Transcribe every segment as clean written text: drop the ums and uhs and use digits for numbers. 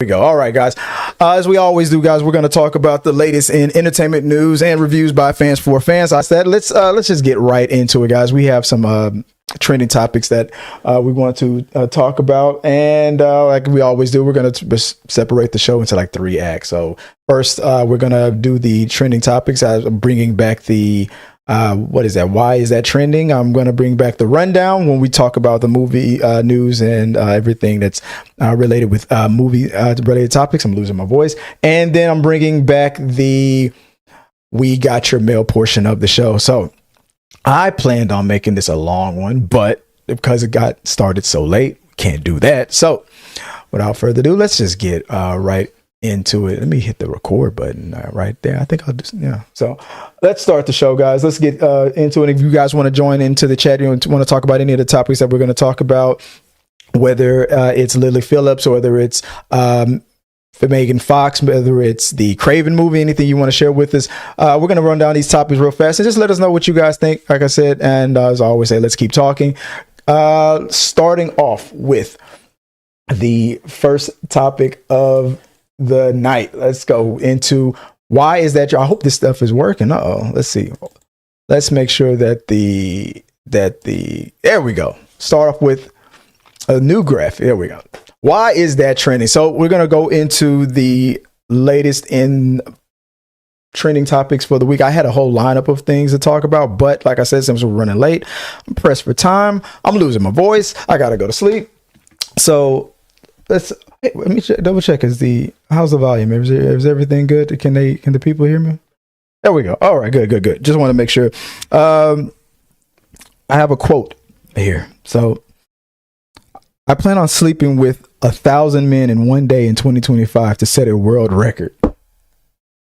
We go. All right, guys. As we always do, guys, we're going to talk about the latest in entertainment news and reviews by fans for fans. I said, let's just get right into it, guys. We have some trending topics that we want to talk about, and like we always do, we're going to separate the show into like 3 acts. So first, we're going to do the trending topics. I'm bringing back the what is that? Why is that trending? I'm going to bring back the rundown when we talk about the movie news and everything that's related with movie related topics. I'm losing my voice. And then I'm bringing back the We Got Your Mail portion of the show. So I planned on making this a long one, but because it got started so late, can't do that. So without further ado, let's just get right into it. Let me hit the record button right there. I think I'll just, yeah. So let's start the show, guys. Let's get into it. If you guys want to join into the chat, you want to talk about any of the topics that we're going to talk about, whether it's Lily Phillips or whether it's Megan Fox, whether it's the KRAVEN movie, anything you want to share with us, we're going to run down these topics real fast and just let us know what you guys think. Like I said, and as I always say, let's keep talking. Starting off with the first topic of the night. Let's go into why is that. I hope this stuff is working. Let's see. Let's make sure that there we go. Start off with a new graphic. There we go. Why is that trending? So we're going to go into the latest in trending topics for the week. I had a whole lineup of things to talk about, but like I said, since we're running late, I'm pressed for time. I'm losing my voice. I got to go to sleep. So let me double check. How's the volume? Is everything good? Can the people hear me? There we go. All right, good. Just want to make sure. I have a quote here. So I plan on sleeping with 1,000 men in one day in 2025 to set a world record.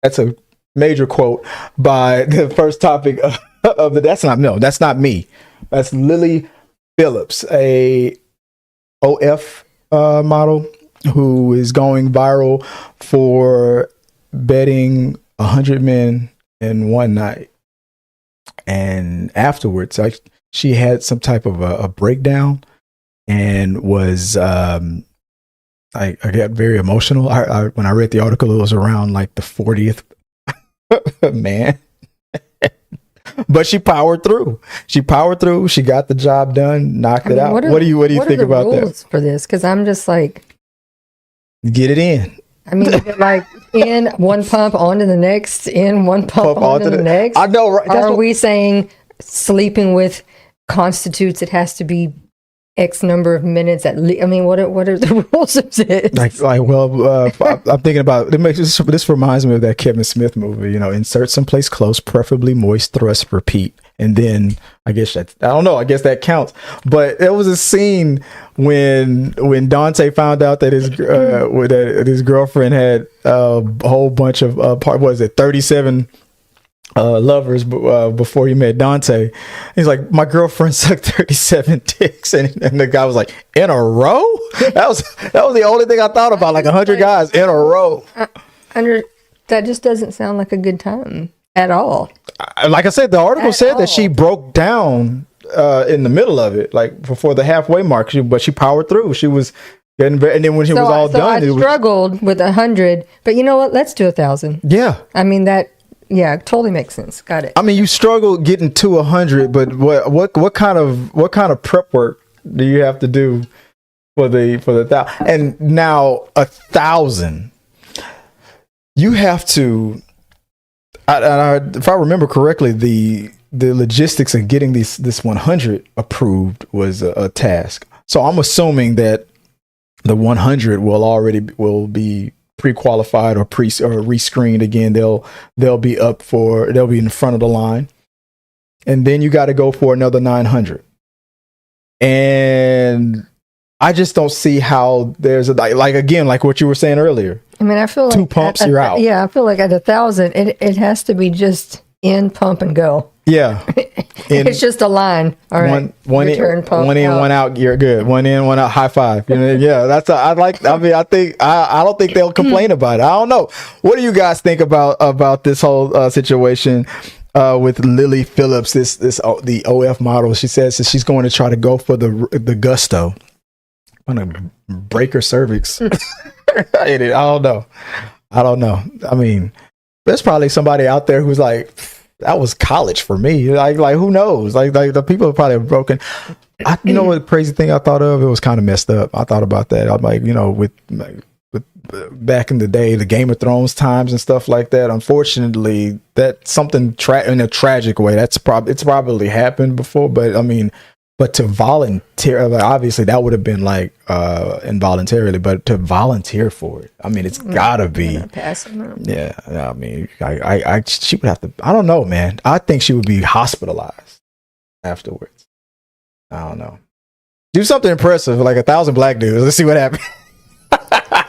That's a major quote by the first topic of the. That's not me. That's Lily Phillips, a OF model who is going viral for betting 100 men in one night, and afterwards she had some type of a breakdown and was I got very emotional. I when I read the article, it was around like the 40th man. But she powered through. She got the job done, knocked it out. What do you think about that? What are the rules for this? Because I'm just like, get it in. I mean, like in one pump onto the next, in one pump onto the next. I know, right? Are we saying sleeping with constitutes it has to be X number of minutes at least? I mean, what are the rules of this? I'm thinking about it. This reminds me of that Kevin Smith movie. Insert someplace close, preferably moist, thrust, repeat, and then I guess that counts. But there was a scene when Dante found out that his girlfriend had a whole bunch of 37 lovers before he met Dante. He's like, my girlfriend sucked 37 dicks, and the guy was like, in a row? That was the only thing I thought about, like 100 guys in a row. That just doesn't sound like a good time at all. Like I said, the article said that she broke down in the middle of it, like before the halfway mark, but she powered through. She was getting, and then when she was all done, I struggled with 100, but you know what? Let's do 1,000. Yeah, I mean that. Yeah, totally makes sense. Got it. I mean, you struggle getting to 100, but what kind of prep work do you have to do for the 1,000? And now 1,000, you have to. If I remember correctly, the logistics of getting this 100 approved was a task. So I'm assuming that the 100 will be pre-qualified or re-screened again. They'll be in front of the line, and then you got to go for another 900. And I just don't see how there's like what you were saying earlier. I mean, I feel like 2 pumps, you're out. Yeah, I feel like at 1,000, it has to be just in, pump, and go. Yeah, it's just a line. All right, one in, one out. You're good. One in, one out. High five. Yeah, that's. I think I don't think they'll complain about it. I don't know. What do you guys think about this whole situation with Lily Phillips? The OF model. She says that she's going to try to go for the gusto. I'm gonna break her cervix. I don't know. I mean, there's probably somebody out there who's like, that was college for me. Like who knows? Like the people are probably broken. You know what crazy thing I thought of? It was kind of messed up. I thought about that. I'm like, with back in the day, the Game of Thrones times and stuff like that. Unfortunately, that's something in a tragic way. It's probably happened before, but I mean, but to volunteer, like, obviously that would have been like involuntarily, but to volunteer for it, I mean, it's gotta be. Yeah, I mean, she would have to. I don't know, man. I think she would be hospitalized afterwards. I don't know. Do something impressive, like 1,000 black dudes. Let's see what happens.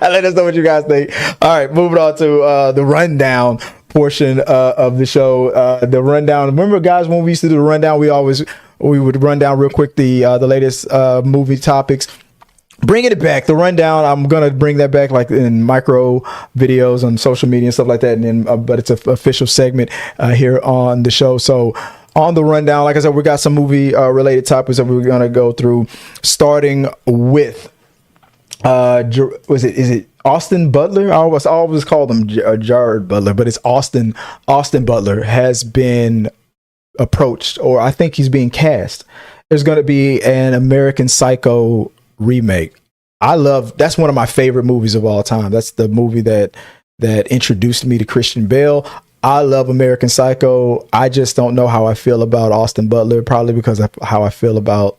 Let us know what you guys think. All right, moving on to the rundown portion of the show. The rundown. Remember, guys, when we used to do the rundown, we would run down real quick the latest movie topics. Bringing it back, the rundown. I'm gonna bring that back like in micro videos on social media and stuff like that. And then, but it's an official segment here on the show. So on the rundown, like I said, we got some movie related topics that we're gonna go through, starting with. Is it Austin Butler? I always call him JARAD Butler, but it's Austin Butler has been approached, or I think he's being cast. There's going to be an American Psycho remake. That's one of my favorite movies of all time. That's the movie that introduced me to Christian Bale. I love American Psycho. I just don't know how I feel about Austin Butler, probably because of how I feel about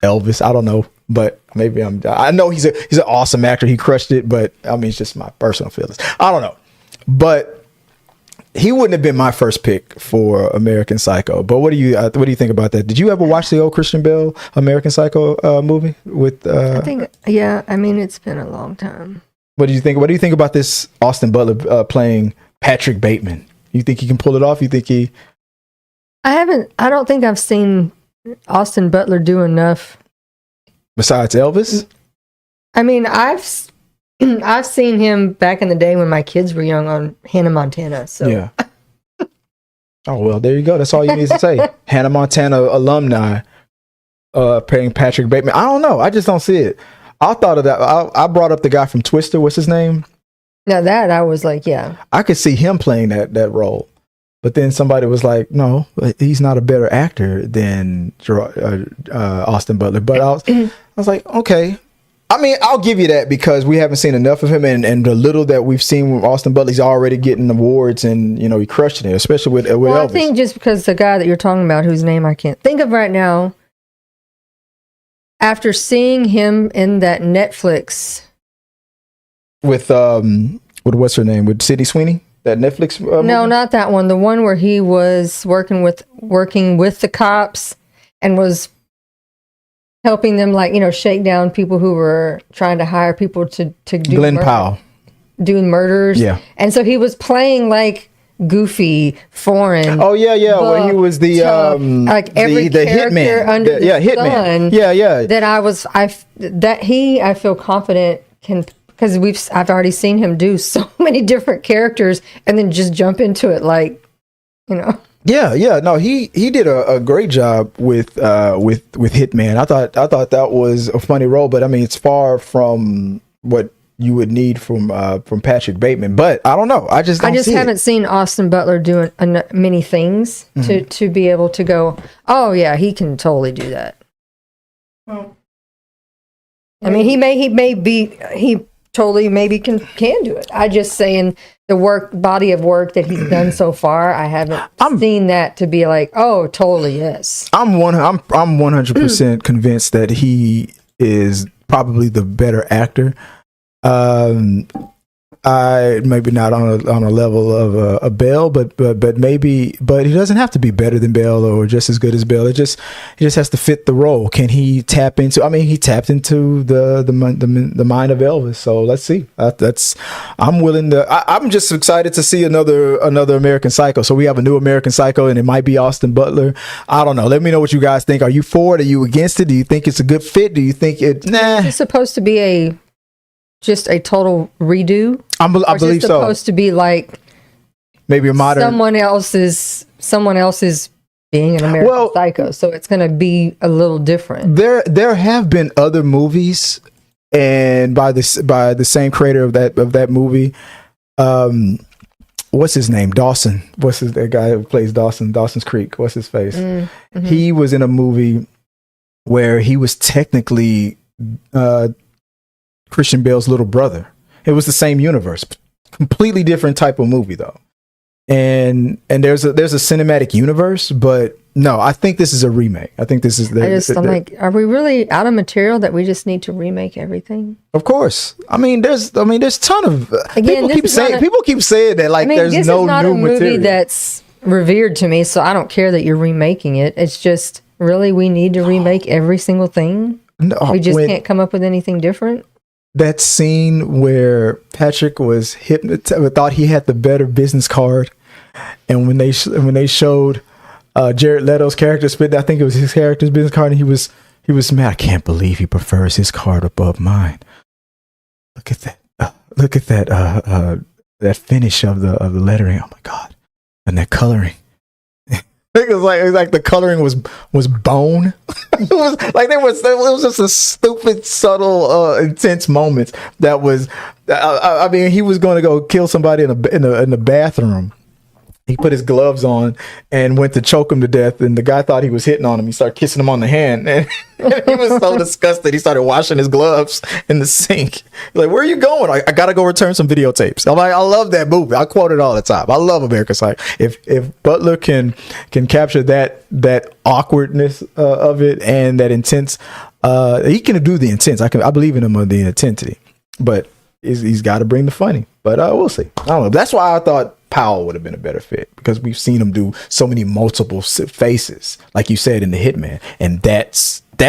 Elvis. I don't know. But maybe I know he's an awesome actor. He crushed it, but I mean, it's just my personal feelings. I don't know, but he wouldn't have been my first pick for American Psycho. But what do you think about that? Did you ever watch the old Christian Bale American Psycho movie with? I think, yeah. I mean, it's been a long time. What do you think? What do you think about this Austin Butler playing Patrick Bateman? You think he can pull it off? You think he? I don't think I've seen Austin Butler do enough. Besides Elvis? I mean, I've seen him back in the day when my kids were young on Hannah Montana. So yeah. Oh well, there you go. That's all you need to say. Hannah Montana alumni playing Patrick Bateman. I don't know. I just don't see it. I thought of that. I brought up the guy from Twister. What's his name? Now that I was like, yeah, I could see him playing that role. But then somebody was like, no, he's not a better actor than Austin Butler. But I was like, okay. I mean, I'll give you that because we haven't seen enough of him. And the little that we've seen with Austin Butler, he's already getting awards and, he crushed it, especially with Elvis. I think just because the guy that you're talking about, whose name I can't think of right now, after seeing him in that Netflix. With what's her name? With Sydney Sweeney? That Netflix movie? No, not that one. The one where he was working with the cops and was helping them, shake down people who were trying to hire people to do Glenn Powell. Do murders. Yeah. And so he was playing like goofy, foreign. Oh yeah. Where he was the like every the character hitman. under the hitman. sun. Yeah. That I feel confident can. Because I've already seen him do so many different characters and then just jump into it Yeah. No, he did a great job with Hitman. I thought that was a funny role, but I mean it's far from what you would need from Patrick Bateman. But I don't know. I just haven't seen Austin Butler doing many things to be able to go, oh yeah, he can totally do that. Well, I mean he totally maybe can do it. I just saying the body of work that he's done so far, I haven't seen that to be like, oh, totally yes. I'm 100% convinced that he is probably the better actor. I maybe not on a level of a Bale, but maybe, but he doesn't have to be better than Bale or just as good as Bale. He just has to fit the role. Can he tap into? I mean, he tapped into the mind of Elvis. So let's see. I'm willing to. I'm just excited to see another American Psycho. So we have a new American Psycho, and it might be Austin Butler. I don't know. Let me know what you guys think. Are you for it? Are you against it? Do you think it's a good fit? Do you think it? Nah. It's supposed to be just a total redo. I believe so. Supposed to be like maybe a modern. Someone else is being an American Psycho, so it's going to be a little different. There have been other movies and by the same creator of that movie. What's his name? Dawson. That guy who plays Dawson's Creek? What's his face? Mm-hmm. He was in a movie where he was technically Christian Bale's little brother. It was the same universe, completely different type of movie though. And there's a cinematic universe, but no, I think this is a remake. I think this is I'm like, are we really out of material that we just need to remake everything? Of course. I mean, there's ton of people keep saying that like there's no new material. This is not a movie that's revered to me, so I don't care that you're remaking it. It's just really we need to remake every single thing. No, we just can't come up with anything different. That scene where Patrick was thought he had the better business card, and when they showed Jared Leto's character spit, I think it was his character's business card, and he was mad. I can't believe he prefers his card above mine. Look at that! Look at that! That finish of the lettering. Oh my god! And that coloring. It was like the coloring was bone. It was just a stupid, subtle, intense moment. That was, I mean, he was going to go kill somebody in the bathroom. He put his gloves on and went to choke him to death. And the guy thought he was hitting on him. He started kissing him on the hand. And he was so disgusted. He started washing his gloves in the sink. He's like, where are you going? I got to go return some videotapes. I'm like, I love that movie. I quote it all the time. I love American Psycho. If Butler can capture that awkwardness of it and that intense, he can do the intense. I believe in him on the intensity. But he's got to bring the funny. But we'll see. I don't know. That's why I thought Powell would have been a better fit, because we've seen him do so many multiple faces, like you said in The Hitman, and that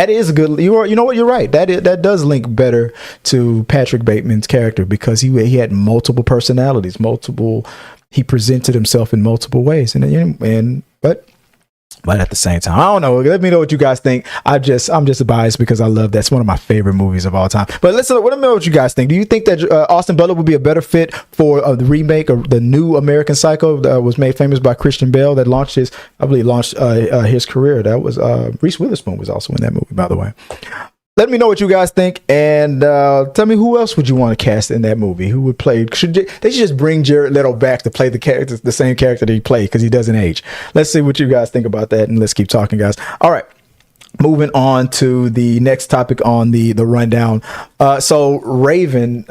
is a good. You know what? You're right. That does link better to Patrick Bateman's character, because he had multiple personalities, he presented himself in multiple ways, but at the same time, I don't know. Let me know what you guys think. I'm just biased because I love that's one of my favorite movies of all time. But let me know what you guys think. Do you think that Austin Butler would be a better fit for the remake of the new American Psycho that was made famous by Christian Bale, that launched his career? That was Reese Witherspoon was also in that movie, by the way. Let me know what you guys think, and tell me who else would you want to cast in that movie? Who would play? They should just bring Jared Leto back to play the same character that he played, because he doesn't age. Let's see what you guys think about that, and let's keep talking, guys. All right, moving on to the next topic on the rundown. So KRAVEN,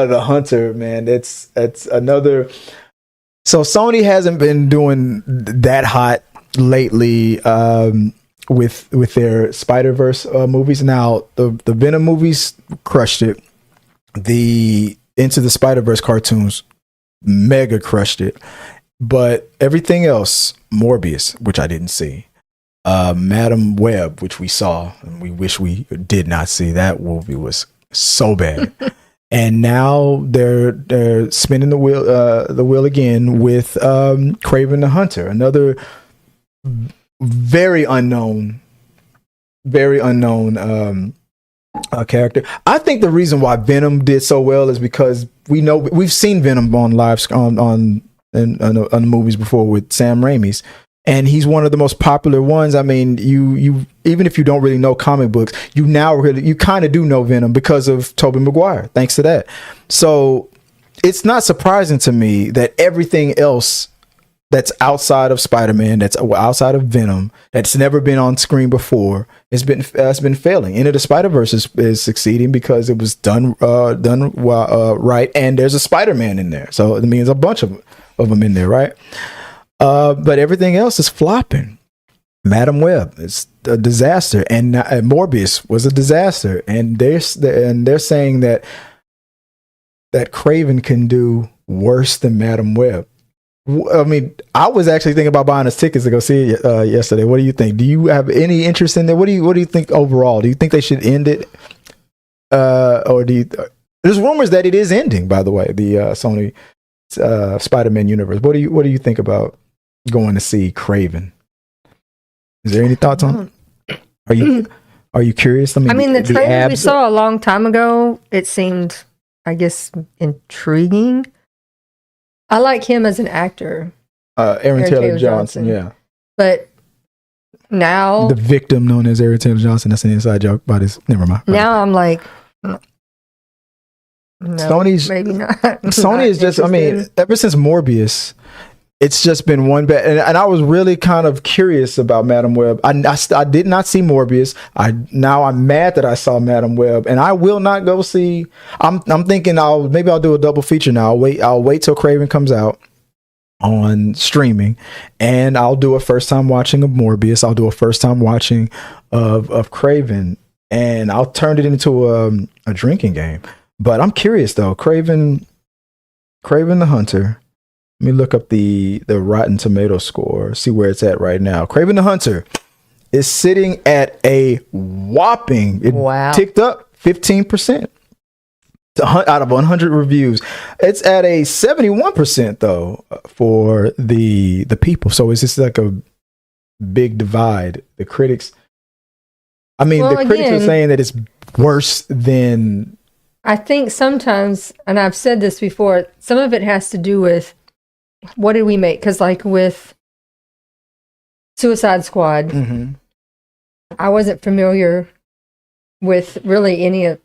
the Hunter, man. It's another. So Sony hasn't been doing that hot lately. With their Spider-Verse movies. Now the Venom movies crushed it. The Into the Spider-Verse cartoons mega crushed it. But everything else, Morbius, which I didn't see, Madam Web, which we saw and we wish we did not see, that movie was so bad. And now they're spinning the wheel again with KRAVEN the Hunter, another very unknown character. I think the reason why Venom did so well is because we've seen Venom on on movies before with Sam Raimi's, and he's one of the most popular ones. I mean, you even if you don't really know comic books, you kind of do know Venom because of Tobey Maguire, thanks to that. So it's not surprising to me that everything else that's outside of Spider-Man, that's outside of Venom, that's never been on screen before, has been failing. Into the Spider-Verse is succeeding because it was done right, and there's a Spider-Man in there, so it means a bunch of them in there, right? But everything else is flopping. Madam Web is a disaster, and Morbius was a disaster, and they're saying that KRAVEN can do worse than Madam Web. I mean, I was actually thinking about buying us tickets to go see it yesterday. What do you think? Do you have any interest in that? What do you think overall? Do you think they should end it, or there's rumors that it is ending? By the way, the Sony Spider-Man universe. What do you think about going to see KRAVEN? Is there any thoughts on it? Are you curious? I mean, the trailer we saw a long time ago, it seemed, I guess, intriguing. I like him as an actor. Aaron Taylor Johnson, yeah. But now the victim known as Aaron Taylor Johnson. That's an inside joke, but it's never mind. Now I'm like, no, Sony's maybe not. Sony is just, I mean, ever since Morbius, it's just been one bad. And I was really kind of curious about Madam Web. I did not see Morbius. I'm mad that I saw Madam Web, and I will not go see. I'm thinking maybe I'll do a double feature now. I'll wait till KRAVEN comes out on streaming, and I'll do a first time watching of Morbius. I'll do a first time watching of KRAVEN, and I'll turn it into a drinking game. But I'm curious though, KRAVEN the Hunter. Let me look up the Rotten Tomato score, see where it's at right now. KRAVEN the Hunter is sitting at a whopping, ticked up 15% out of 100 reviews. It's at a 71% though for the people. So it's just like a big divide. The critics, critics are saying that it's worse than. I think sometimes, and I've said this before, some of it has to do with what did we make? Because like with Suicide Squad, I wasn't familiar with really a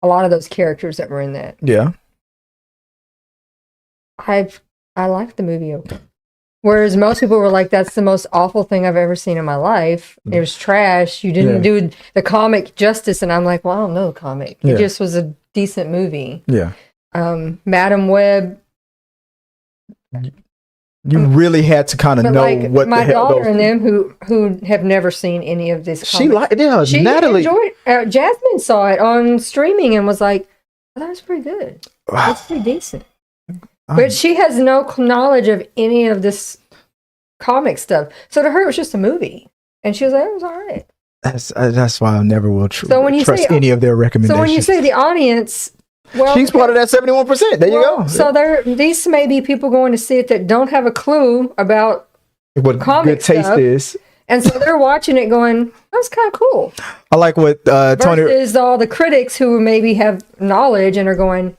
lot of those characters that were in that. Yeah. I liked the movie. Whereas most people were like, that's the most awful thing I've ever seen in my life. It was trash. You didn't do the comic justice. And I'm like, well, I don't know the comic. It just was a decent movie. Yeah. Madam Web. You really had to kind of know like what my the hell daughter and them who have never seen any of this. She Natalie enjoyed. Jasmine saw it on streaming and was like, "Oh, that was pretty good. That's pretty decent." But she has no knowledge of any of this comic stuff, so to her it was just a movie, and she was like, "It was all right." That's why I never will trust any of their recommendations. So when you say the audience. Well, she's part of that 71%. There you go. So these may be people going to see it that don't have a clue about what comic good taste stuff, is, and so they're watching it going, "That's kind of cool." I like what Tony versus all the critics who maybe have knowledge and are going,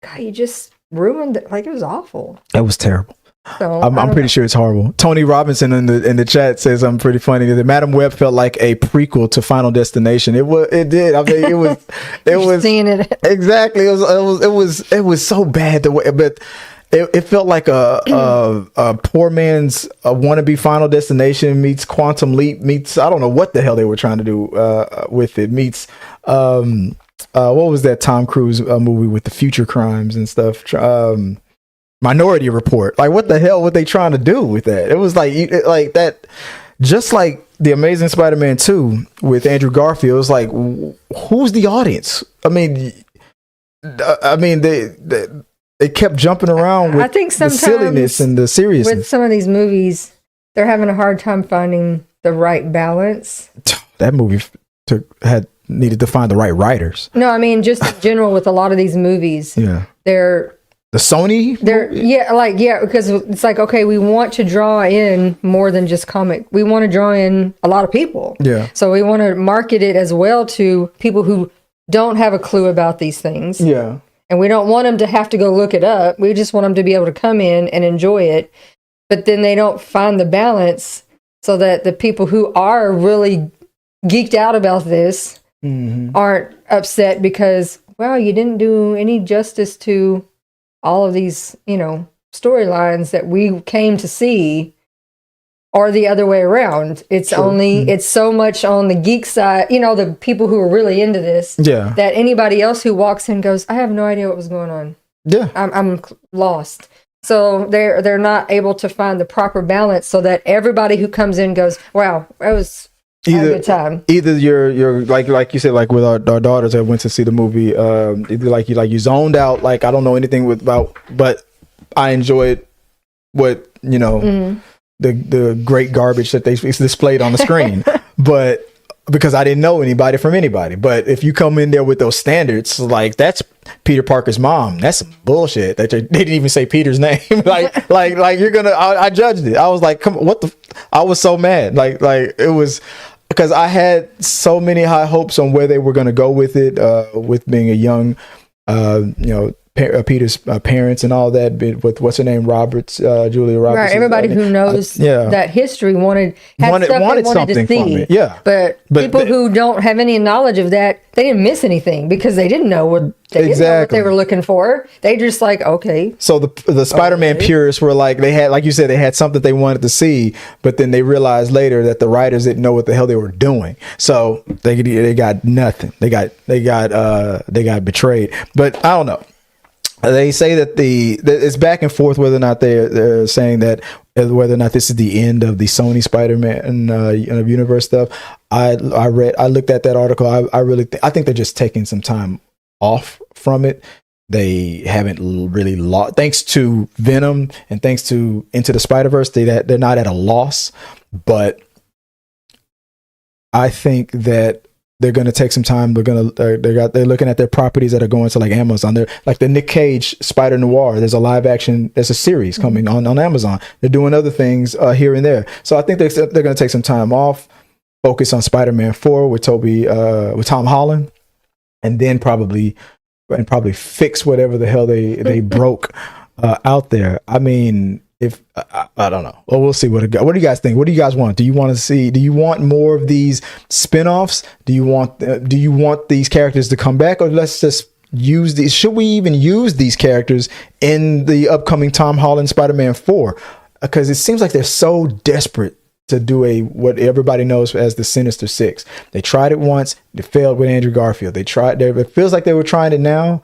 "God, you just ruined it. Like it was awful. It was terrible." So I'm pretty sure it's horrible. Tony Robinson in the chat says something pretty funny that Madam Web felt like a prequel to Final Destination. It did. I mean, it was seeing it exactly. It was so bad the way, but it felt like a poor man's wannabe Final Destination meets Quantum Leap meets I don't know what the hell they were trying to do with it meets what was that Tom Cruise movie with the future crimes and stuff. Minority Report. Like, what the hell were they trying to do with that? It was like that, just like the Amazing Spider-Man 2 with Andrew Garfield. It was like, who's the audience? I mean, they kept jumping around with I think the silliness and the seriousness. With some of these movies, they're having a hard time finding the right balance. That movie needed to find the right writers. No, I mean just in general with a lot of these movies. Yeah, they're. The Sony? Because it's like, okay, we want to draw in more than just comic. We want to draw in a lot of people. Yeah. So we want to market it as well to people who don't have a clue about these things. Yeah. And we don't want them to have to go look it up. We just want them to be able to come in and enjoy it. But then they don't find the balance so that the people who are really geeked out about this aren't upset because, wow, you didn't do any justice to all of these, storylines that we came to see, or the other way around. It's it's so much on the geek side, the people who are really into this, that anybody else who walks in goes, I have no idea what was going on. Yeah. I'm lost. So they're not able to find the proper balance so that everybody who comes in goes, wow, that was a good time. Either you're like you said, like with our daughters that went to see the movie, either like you zoned out, like I don't know anything but I enjoyed what the great garbage that they displayed on the screen, but because I didn't know anybody from anybody. But if you come in there with those standards, like that's Peter Parker's mom, that's some bullshit. They didn't even say Peter's name. like you're gonna. I judged it. I was like, come on, what the? I was so mad. Like it was because I had so many high hopes on where they were gonna go with it. With being a young, Peter's parents and all that, with what's her name, Julia Roberts. Right, everybody who knows that history wanted something to see. From it. Yeah, but people who don't have any knowledge of that, they didn't miss anything because they didn't know what they were looking for. They just like, okay. So the Spider-Man purists were like, they had, like you said, they had something they wanted to see, but then they realized later that the writers didn't know what the hell they were doing. So they got nothing. They got betrayed. But I don't know. They say that it's back and forth whether or not they're saying that whether or not this is the end of the Sony Spider-Man universe stuff. I looked at that article. I think they're just taking some time off from it. They haven't really lost, thanks to Venom and thanks to Into the Spider-Verse. They're not at a loss, but I think that they're going to take some time. They're looking at their properties that are going to like Amazon. They're like the Nick Cage Spider Noir. There's a series coming on Amazon. They're doing other things here and there. So I think they're going to take some time off, focus on Spider-Man 4 with Tom Holland, and then probably fix whatever the hell they broke out there. I mean, if I don't know. Well, we'll see what do you guys think? What do you guys want? Do you want more of these spin-offs? Do you want these characters to come back, or let's just use these? Should we even use these characters in the upcoming Tom Holland Spider-Man 4? Because it seems like they're so desperate to do what everybody knows as the Sinister Six. They tried it once, it failed with Andrew Garfield. It feels like they were trying it now.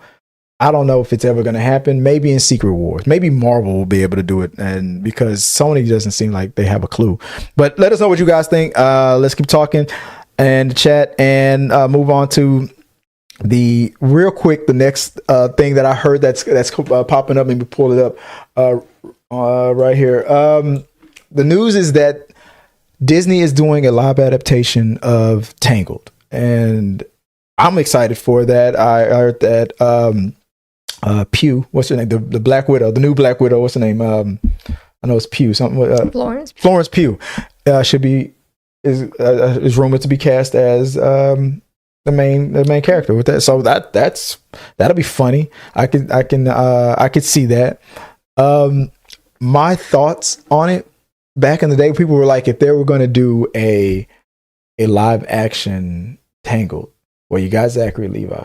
I don't know if it's ever going to happen. Maybe in Secret Wars. Maybe Marvel will be able to do it, and because Sony doesn't seem like they have a clue. But let us know what you guys think. Let's keep talking and chat and move on to the next thing that I heard that's popping up. Let me pull it up right here. The news is that Disney is doing a live adaptation of Tangled, and I'm excited for that. I heard that Pugh, what's her name? The Black Widow, the new Black Widow. What's her name? I know it's Pugh. Something. Florence Pugh is rumored to be cast as the main character with that. So that'll be funny. I could see that. My thoughts on it. Back in the day, people were like, if they were going to do a live action Tangled, well, you got Zachary Levi.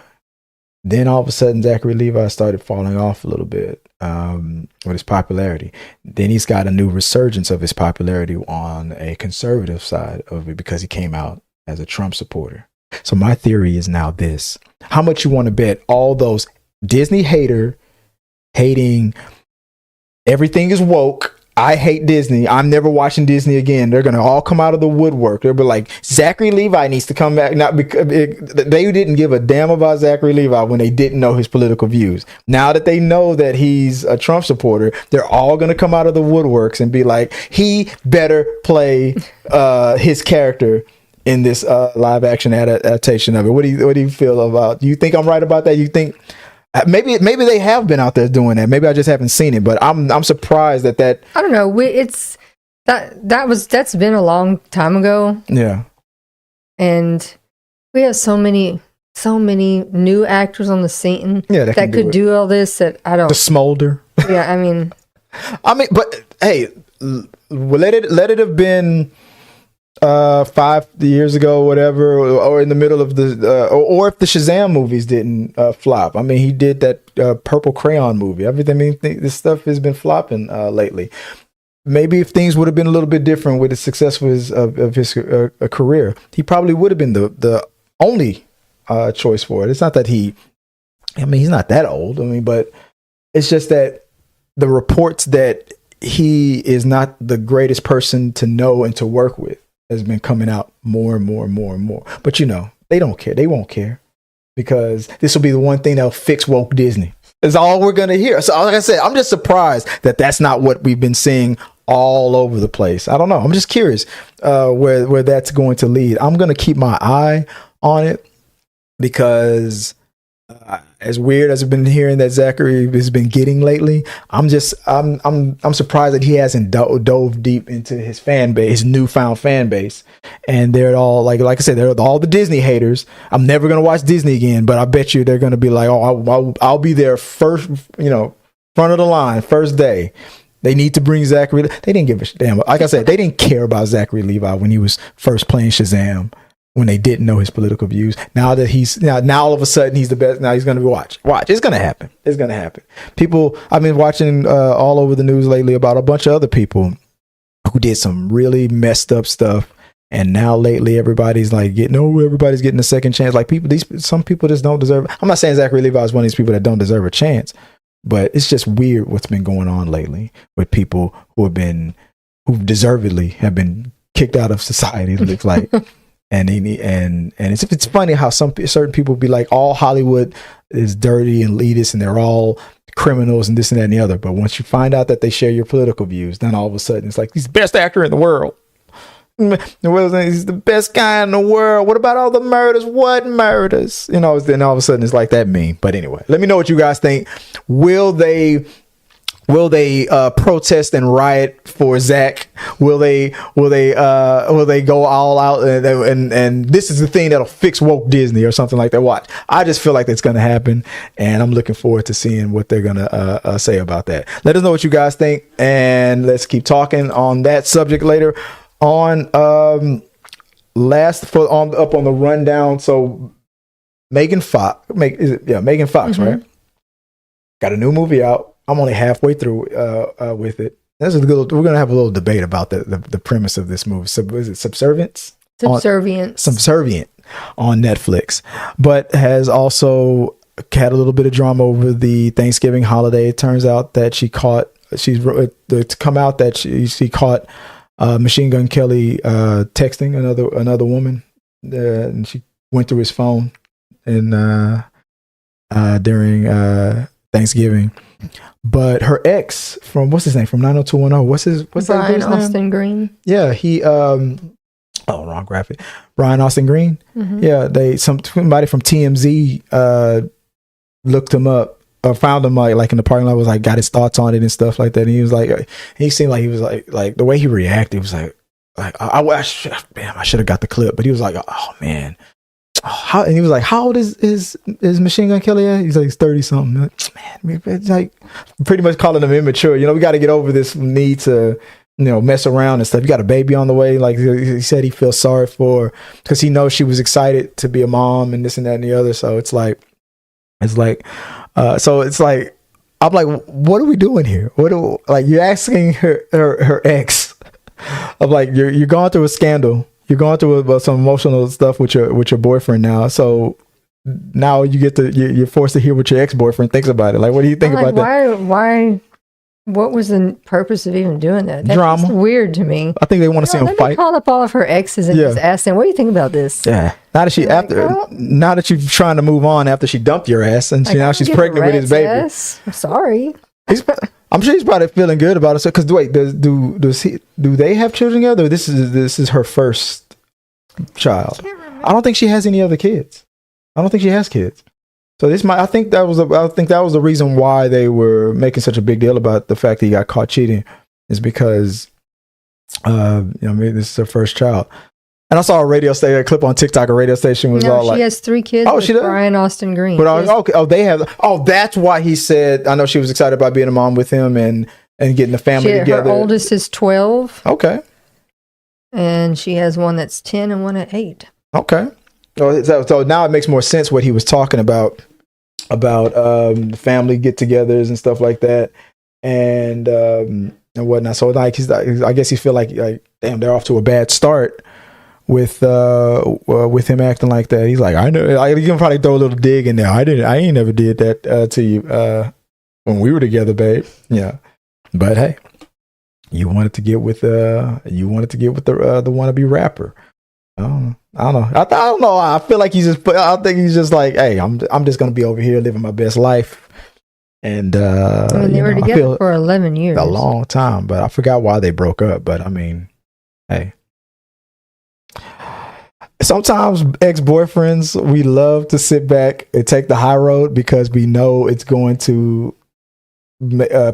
Then all of a sudden, Zachary Levi started falling off a little bit with his popularity. Then he's got a new resurgence of his popularity on a conservative side of it because he came out as a Trump supporter. So my theory is now this: how much you want to bet all those Disney hating everything is woke? I hate Disney. I'm never watching Disney again. They're going to all come out of the woodwork. They'll be like, Zachary Levi needs to come back. Not because they didn't give a damn about Zachary Levi when they didn't know his political views. Now that they know that he's a Trump supporter, they're all going to come out of the woodworks and be like, he better play his character in this live action adaptation of it. What do you feel about? Do you think I'm right about that? You think maybe they have been out there doing that? Maybe I just haven't seen it, but I'm surprised that I don't know. That's been a long time ago. Yeah, and we have so many new actors on the scene that could do all this. That I don't. The smolder. Yeah, I mean, but hey, let it have been 5 years ago, whatever, or in the middle of the or if the Shazam movies didn't flop. I mean, he did that Purple Crayon movie. This stuff has been flopping lately. Maybe if things would have been a little bit different with the success of his career, he probably would have been the only choice for it. It's not that he's not that old. But it's just that the reports that he is not the greatest person to know and to work with has been coming out more and more and more and more. But they don't care. They won't care because this will be the one thing that'll fix woke Disney. Is all we're going to hear. So like I said, I'm just surprised that that's not what we've been seeing all over the place. I don't know. I'm just curious where that's going to lead. I'm going to keep my eye on it because as weird as I've been hearing that Zachary has been getting lately, I'm surprised that he hasn't dove deep into his fan base, his newfound fan base. And they're all like I said, they're all the Disney haters. I'm never gonna watch Disney again, but I bet you they're gonna be like, oh, I'll be there first, front of the line, first day. They need to bring Zachary. They didn't give a damn. Like I said, they didn't care about Zachary Levi when he was first playing Shazam, when they didn't know his political views. Now that now all of a sudden he's the best. Now he's going to be watch. It's going to happen. It's going to happen. People, I've been watching all over the news lately about a bunch of other people who did some really messed up stuff. And now lately everybody's like everybody's getting a second chance. Like some people just don't deserve. I'm not saying Zachary Levi is one of these people that don't deserve a chance. But it's just weird what's been going on lately with people who deservedly have been kicked out of society. It looks like, and it's funny how certain people be like, all Hollywood is dirty and elitist, and they're all criminals and this and that and the other. But once you find out that they share your political views, then all of a sudden it's like, he's the best actor in the world. He's the best guy in the world. What about all the murders? What murders? Then all of a sudden it's like that meme. But anyway, let me know what you guys think. Will they protest and riot for Zach? Will they go all out and this is the thing that'll fix woke Disney or something like that? Watch. I just feel like that's going to happen, and I'm looking forward to seeing what they're going to say about that. Let us know what you guys think, and let's keep talking on that subject later. On up on the rundown. So Megan Fox, Megan Fox, right? Got a new movie out. I'm only halfway through with it. We're gonna have a little debate about the premise of this movie. Is it Subservient on Netflix, but has also had a little bit of drama over the Thanksgiving holiday. It turns out that she caught Machine Gun Kelly texting another woman, and she went through his phone and during Thanksgiving. But her ex from what's his name from 90210? What's Brian that Austin name? Green. Yeah, he wrong graphic. Brian Austin Green. Mm-hmm. Yeah, somebody from TMZ looked him up. Found him like in the parking lot, was like got his thoughts on it and stuff like that. And he was like, he seemed like he was like the way he reacted was like I should have got the clip, but he was like, oh man, and he was like, how old is Machine Gun Kelly at? He's like, he's 30 something. Man, it's like pretty much calling him immature. We got to get over this need to mess around and stuff. You got a baby on the way. Like he said, he feels sorry for because he knows she was excited to be a mom and this and that and the other. So it's like. I'm like, what are we doing here? You're asking her ex, of like, you're going through a scandal, you're going through some emotional stuff with your boyfriend now. So now you're forced to hear what your ex-boyfriend thinks about it. Like, what do you think about that? Why? What was the purpose of even doing that? That's drama. Just weird to me. I think they want to see him fight. Call up all of her exes and just ask them, "What do you think about this?" Yeah. Now that you're trying to move on after she dumped your ass, and now she's pregnant with his baby. I'm sorry. I'm sure he's probably feeling good about it. So, because wait, do they have children together? This is her first child. I don't think she has any other kids. I don't think she has kids. So I think that was the reason why they were making such a big deal about the fact that he got caught cheating, is because this is her first child. And I saw a clip on TikTok. A radio station was she has 3 kids. She does? Brian Austin Green. But they have. Oh, that's why he said. I know she was excited about being a mom with him and getting the family together. Her oldest is 12. Okay. And she has one that's 10 and one at 8. Okay. So now it makes more sense what he was talking about family get-togethers and stuff like that, and whatnot. So like I guess he feel like damn, they're off to a bad start with him acting like that. He's like, I know, you can probably throw a little dig in there. I ain't never did that to you when we were together, babe. Yeah, but hey, you wanted to get with the wannabe rapper. I don't know. I don't know. I feel like I think he's just like, hey, I'm just gonna be over here living my best life. And they were together for 11 years, a long time. But I forgot why they broke up. But I mean, hey, Sometimes ex-boyfriends, we love to sit back and take the high road because we know it's going to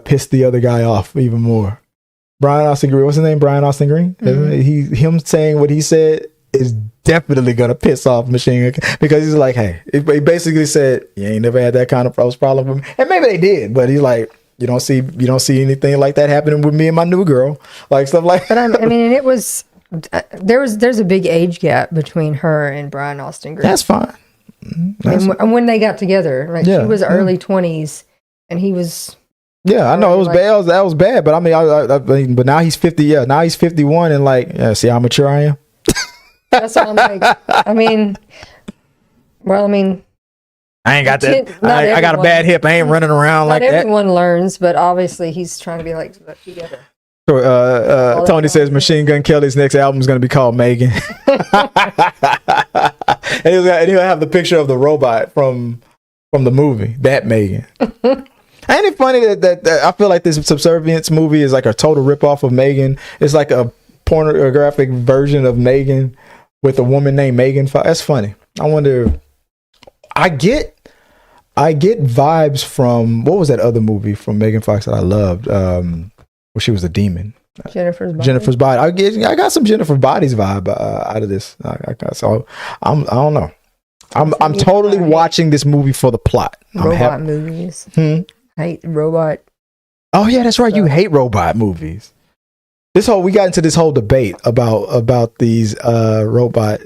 piss the other guy off even more. Brian Austin Green, what's his name? Brian Austin Green. Him saying what he said is definitely gonna piss off Machine Gun, because he's like, hey, he basically said, you ain't never had that kind of problem with me, and maybe they did, but he's like, you don't see anything like that happening with me and my new girl, like stuff like. But I mean, it was there's a big age gap between her and Brian Austin Green. That's fine. And when they got together, like she was early 20s, and he was. Yeah, I know it was bad. That was bad, but I mean, but now he's 50. Yeah, now he's 51, and like, see how mature I am. That's what I'm like. I mean, I ain't got that. I got a bad hip. I ain't running around like that. Not everyone learns, but obviously he's trying to be like together. Tony says Machine Gun Kelly's next album is going to be called Megan, and he'll have the picture of the robot from the movie, that Megan. Ain't it funny that I feel like this Subservience movie is like a total ripoff of Megan? It's like a pornographic version of Megan with a woman named Megan Fox. That's funny. I wonder. I get vibes from, what was that other movie from Megan Fox that I loved? Where she was a demon. Jennifer's Body. I got some Jennifer Body's vibe out of this. So I don't know. I'm totally watching this movie for the plot. Robot movies. Hate robot. Oh yeah, that's right. You hate robot movies. We got into this whole debate about these robot.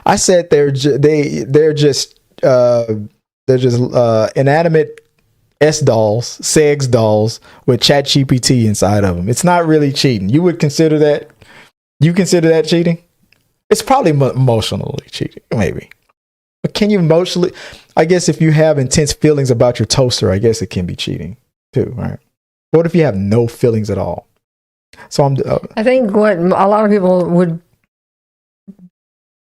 I said they're just inanimate dolls, sex dolls with ChatGPT inside of them. It's not really cheating. You would consider that? You consider that cheating? It's probably emotionally cheating, maybe. But can you emotionally? I guess if you have intense feelings about your toaster, I guess it can be cheating too, right? What if you have no feelings at all? So I think what a lot of people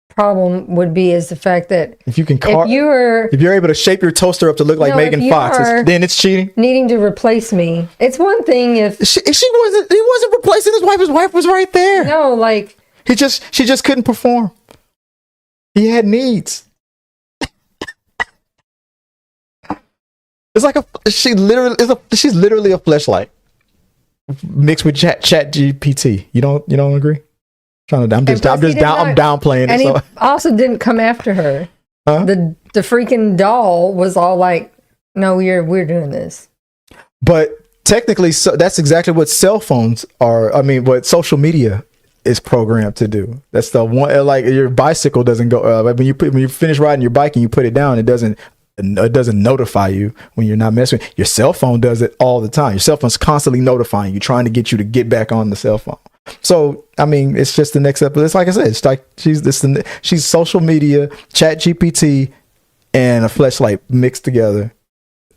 problem would be is the fact that if you're able to shape your toaster up to look like Megan Fox, then it's cheating. Needing to replace me. It's one thing if he wasn't replacing his wife. His wife was right there. No, like she just couldn't perform. He had needs. It's like she's literally a fleshlight mixed with chat GPT. You don't agree? I'm downplaying it. And he also didn't come after her. Huh? The freaking doll was all like, "No, we're doing this." But technically, that's exactly what cell phones are. I mean, what social media is programmed to do. That's the one. Like your bicycle doesn't go. When you finish riding your bike and you put it down, it doesn't notify you when you're not messing. Your cell phone does it all the time. Your cell phone's constantly notifying you, trying to get you to get back on the cell phone. So I mean, it's just the next episode. It's like I said, it's like she's social media, Chat GPT, and a fleshlight mixed together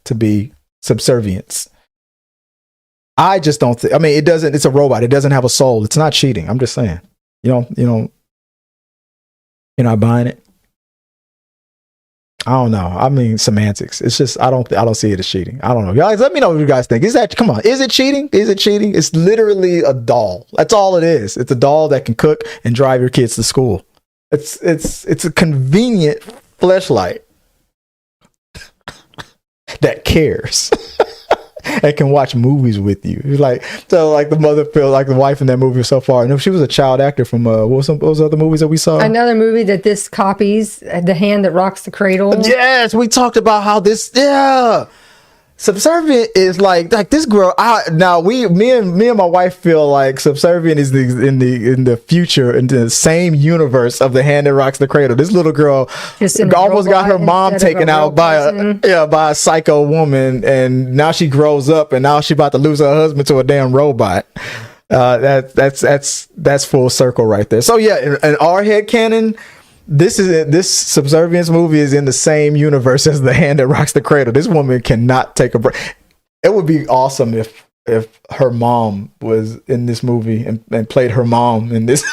to be subservience. I just don't think. I mean, it doesn't. It's a robot. It doesn't have a soul. It's not cheating. I'm just saying. You're not buying it. I don't know. I mean, semantics. It's just I don't see it as cheating. I don't know, guys. Let me know what you guys think. Come on? Is it cheating? Is it cheating? It's literally a doll. That's all it is. It's a doll that can cook and drive your kids to school. It's a convenient fleshlight that cares. And can watch movies with you. Like the mother feel like the wife in that movie so far. And if she was a child actor from what was those other movies that we saw? Another movie that this copies, The Hand That Rocks the Cradle. Yes, we talked about how this. Yeah, Subservient is like this girl. Me and my wife feel like Subservient is in the future, in the same universe of The Hand That Rocks the Cradle. This little girl almost got her mom taken out by a psycho woman, and now she grows up, and now she's about to lose her husband to a damn robot. That's full circle right there. So yeah, in our head canon, this Subservience movie is in the same universe as The Hand That Rocks the Cradle. This woman cannot take a break. It would be awesome if her mom was in this movie and played her mom in this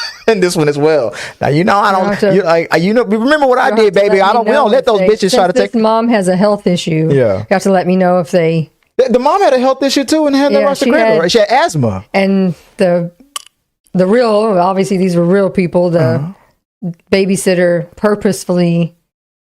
one as well. Now remember what I did, baby. We don't let those bitches try to take. This mom has a health issue. Yeah, you have to let me know if they. The mom had a health issue too, and Hand That Rocks the Cradle. She had asthma, and the real, obviously these were real people. babysitter purposefully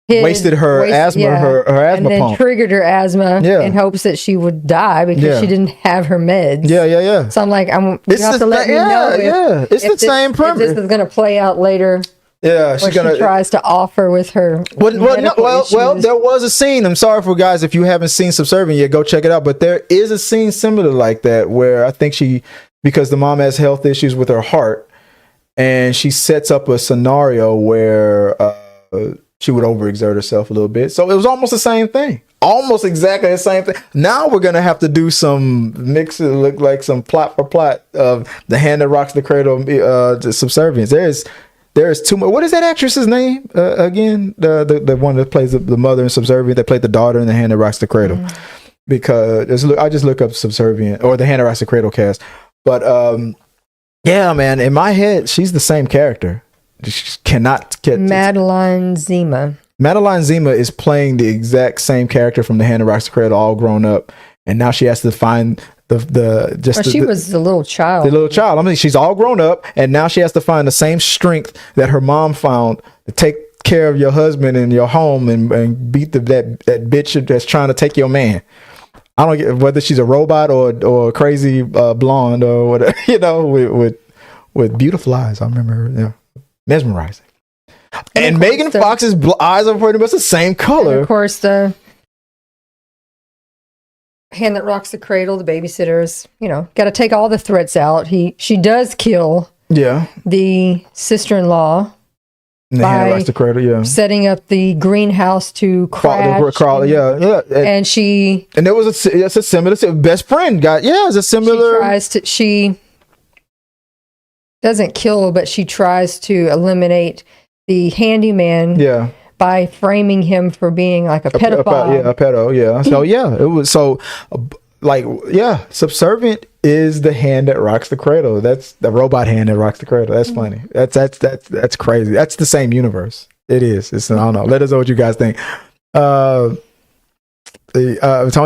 wasted her asthma, her asthma and then pump. triggered her asthma in hopes that she would die because she didn't have her meds. Yeah. So I'm like, you have to let me know it's the same premise. If this is going to play out later. Yeah, she tries to offer with her. Well, there was a scene. I'm sorry for guys if you haven't seen Subservient yet, go check it out. But there is a scene similar like that where I think because the mom has health issues with her heart, and she sets up a scenario where she would overexert herself a little bit. So it was almost the same thing. Almost exactly the same thing. Now we're going to have to do some mix it look like some plot for plot of The Hand That Rocks the Cradle to Subservience. There's too much. What is that actress's name again? The one that plays the mother in Subservient, that played the daughter in The Hand That Rocks the Cradle. Because I just look up Subservient or The Hand That Rocks the Cradle cast. But yeah, man, in my head, she's the same character. She cannot get Madeline Zima. Madeline Zima is playing the exact same character from The Hand That Rocks the Cradle, all grown up, and now she has to find she was the little child. The little child. I mean, she's all grown up, and now she has to find the same strength that her mom found to take care of your husband and your home and beat that bitch that's trying to take your man. I don't get whether she's a robot or a crazy blonde or whatever, with beautiful eyes. I remember her, mesmerizing. And Megan Fox's eyes are pretty much the same color. And of course, the Hand That Rocks the Cradle, the babysitters, got to take all the threats out. She does kill the sister-in-law by setting up the greenhouse to crash. And there was a similar best friend guy. Yeah, it's a similar. She doesn't kill, but she tries to eliminate the handyman by framing him for being like a pedophile. A pedo, yeah. So it was Subservient is the hand that rocks the cradle. That's the robot hand that rocks the cradle. That's funny. That's crazy. That's the same universe. It is. I don't know. Let us know what you guys think. Tony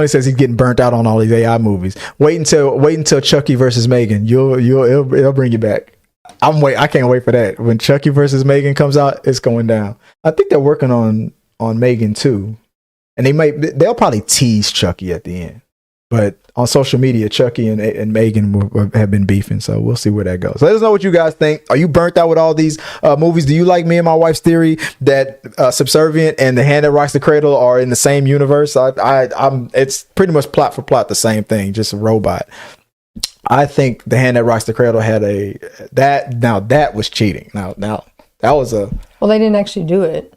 says he's getting burnt out on all these AI movies. Wait until Chucky versus Megan. It'll bring you back. I can't wait for that. When Chucky versus Megan comes out, it's going down. I think they're working on Megan too, and they'll probably tease Chucky at the end. But on social media, Chucky and Megan have been beefing, so we'll see where that goes. Let us know what you guys think. Are you burnt out with all these movies? Do you like me and my wife's theory that Subservient and The Hand That Rocks the Cradle are in the same universe? It's pretty much plot for plot the same thing, just a robot. I think The Hand That Rocks the Cradle had that was cheating. Now that was they didn't actually do it.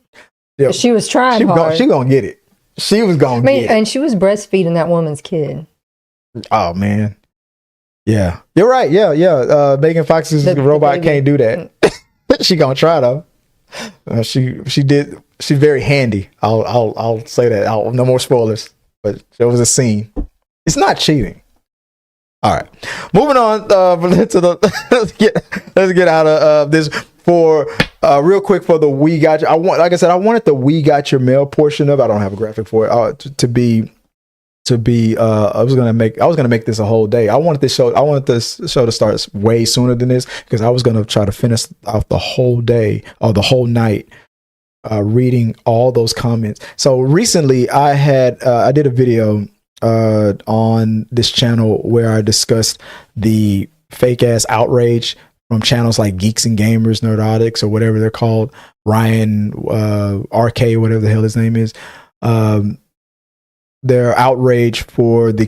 Yeah, she was trying hard. She gonna get it. She was gonna get it. And she was breastfeeding that woman's kid. Oh man. Yeah. You're right. Yeah. Megan Fox's robot can't do that. She gonna try though. She did. She's very handy. I'll say that. No more spoilers. But there was a scene. It's not cheating. All right, moving on. Let's get out of this for real quick for the We Got You. Like I said, I wanted the We Got Your Mail portion of it. I don't have a graphic for it to be. I was gonna make this a whole day. I wanted this show to start way sooner than this because I was gonna try to finish out the whole day or the whole night reading all those comments. So recently, I did a video on this channel where I discussed the fake ass outrage from channels like Geeks and Gamers, Nerdotics, or whatever they're called, Ryan RK, whatever the hell his name is. Their outrage for the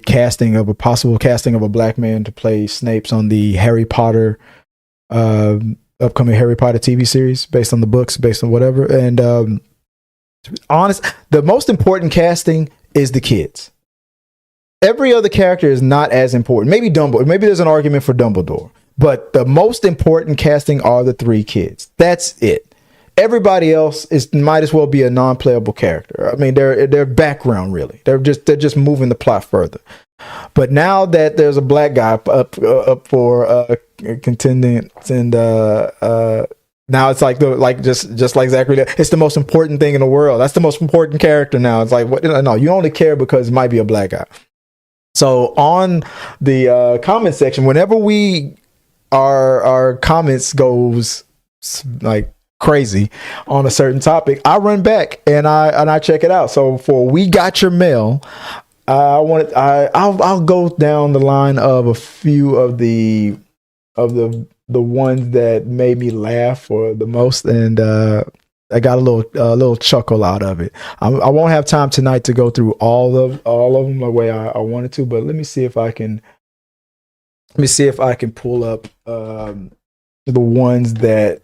possible casting of a black man to play Snape on the Harry Potter upcoming Harry Potter TV series based on the books, based on whatever. And to be honest, the most important casting is the kids. Every other character is not as important. Maybe Dumbledore. Maybe there's an argument for Dumbledore. But the most important casting are the three kids. That's it. Everybody else might as well be a non-playable character. I mean, they're background really. They're just moving the plot further. But now that there's a black guy up for contending, and now it's like just like Zachary, it's the most important thing in the world. That's the most important character now. It's like what? No, you only care because it might be a black guy. So on the comment section, whenever our comments goes like crazy on a certain topic, I run back and I check it out. So for We Got Your Mail, I'll go down the line of a few of the ones that made me laugh for the most, and I got a little chuckle out of it. I won't have time tonight to go through all of them the way I wanted to, but let me see if I can pull up the ones that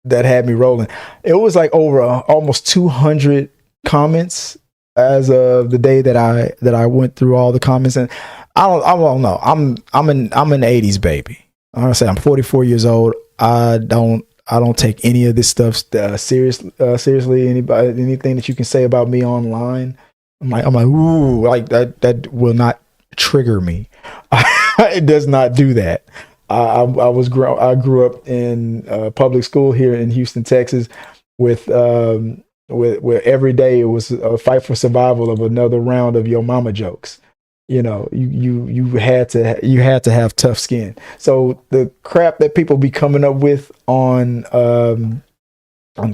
had me rolling. It was like over almost 200 comments as of the day that I went through all the comments, and I don't know. I'm an 80s baby. I say I'm 44 years old. I don't take any of this stuff seriously. Anything that you can say about me online, I'm like, ooh, like that will not trigger me. It does not do that. I grew up in public school here in Houston, Texas, with where every day it was a fight for survival of another round of Yo Mama jokes. You know, you had to have tough skin. So the crap that people be coming up with on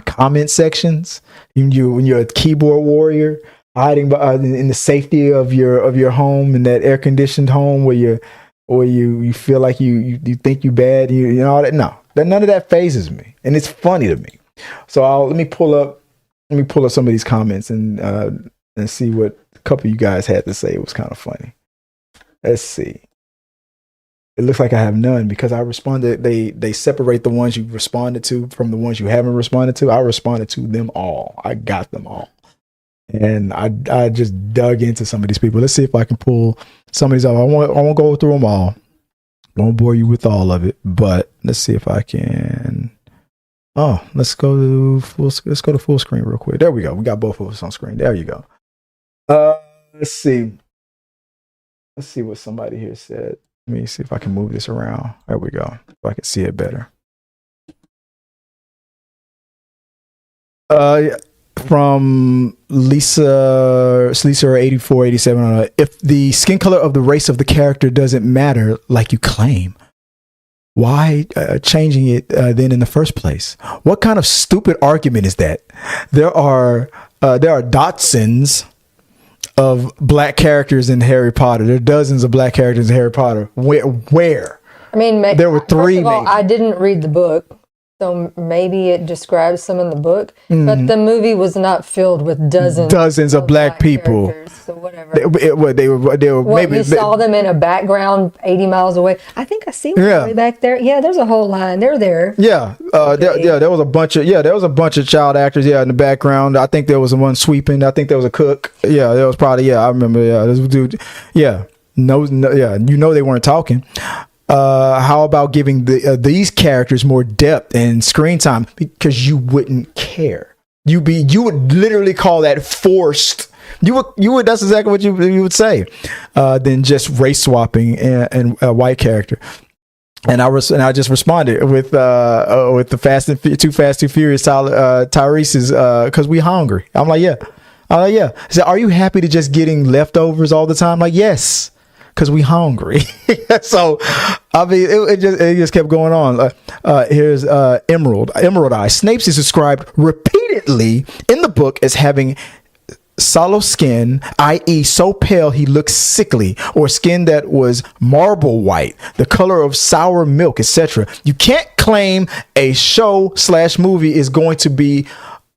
comment sections, when you're a keyboard warrior hiding in the safety of your home, in that air conditioned home where you feel like you think you bad, you know all that. No, none of that phases me, and it's funny to me. So let me pull up some of these comments and see what a couple of you guys had to say. It was kind of funny. Let's see. It looks like I have none because I responded. They separate the ones you responded to from the ones you haven't responded to. I responded to them all. I got them all. And I just dug into some of these people. Let's see if I can pull some of these out. I won't go through them all. I won't bore you with all of it, but let's see if I can. Oh, let's go to full screen real quick. There we go. We got both of us on screen. There you go. Let's see. Let's see what somebody here said. Let me see if I can move this around. There we go. So I can see it better. From Lisa 8487. If the skin color of the race of the character doesn't matter, like you claim, why changing it then in the first place? What kind of stupid argument is that? There are dozens of black characters in Harry Potter. There are dozens of black characters in Harry Potter. Where? I mean, there were three. First of all, I didn't read the book, so maybe it describes some in the book. Mm-hmm. But the movie was not filled with dozens of black people. So whatever. They were maybe you saw them in a background 80 miles away. I think I see one way back there. Yeah, there's a whole line. They're there. Yeah, there was a bunch of child actors. Yeah, in the background. I think there was one sweeping. I think there was a cook. Yeah, there was probably. Yeah, I remember. Yeah, this dude. Yeah, no. Yeah, they weren't talking. How about giving these characters more depth and screen time, because you wouldn't care. You would literally call that forced. You would. That's exactly what you would say. Than just race swapping and a white character. And I just responded with the Too Fast Too Furious Tyrese's because we hungry. I'm like yeah. I said, are you happy to just getting leftovers all the time? I'm like yes. Because we hungry. So I mean it just kept going on. Here's Emerald Eye. Snape is described repeatedly in the book as having sallow skin, i.e. so pale he looks sickly, or skin that was marble white, the color of sour milk, etc. You can't claim a show/movie is going to be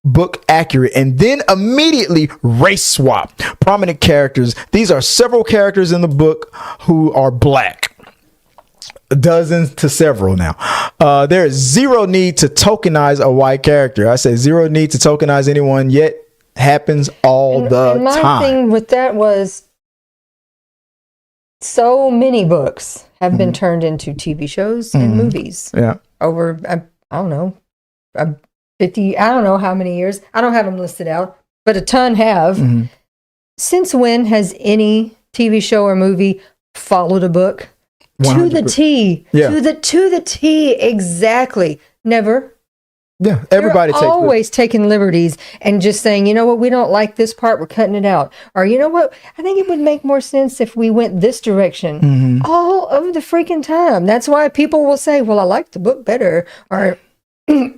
book accurate and then immediately race swap prominent characters. These are several characters in the book who are black, dozens to several now. There is zero need to tokenize a white character. I said zero need to tokenize anyone, yet happens all the time. My thing with that was so many books have been turned into TV shows and movies. Yeah, over I don't know 50, I don't know how many years. I don't have them listed out, but a ton have. Mm-hmm. Since when has any TV show or movie followed a book 100%. To the T? Yeah. To the T, exactly. Never. Yeah, everybody takes always taking liberties and just saying, you know what, we don't like this part, we're cutting it out. Or you know what, I think it would make more sense if we went this direction all of the freaking time. That's why people will say, well, I like the book better, or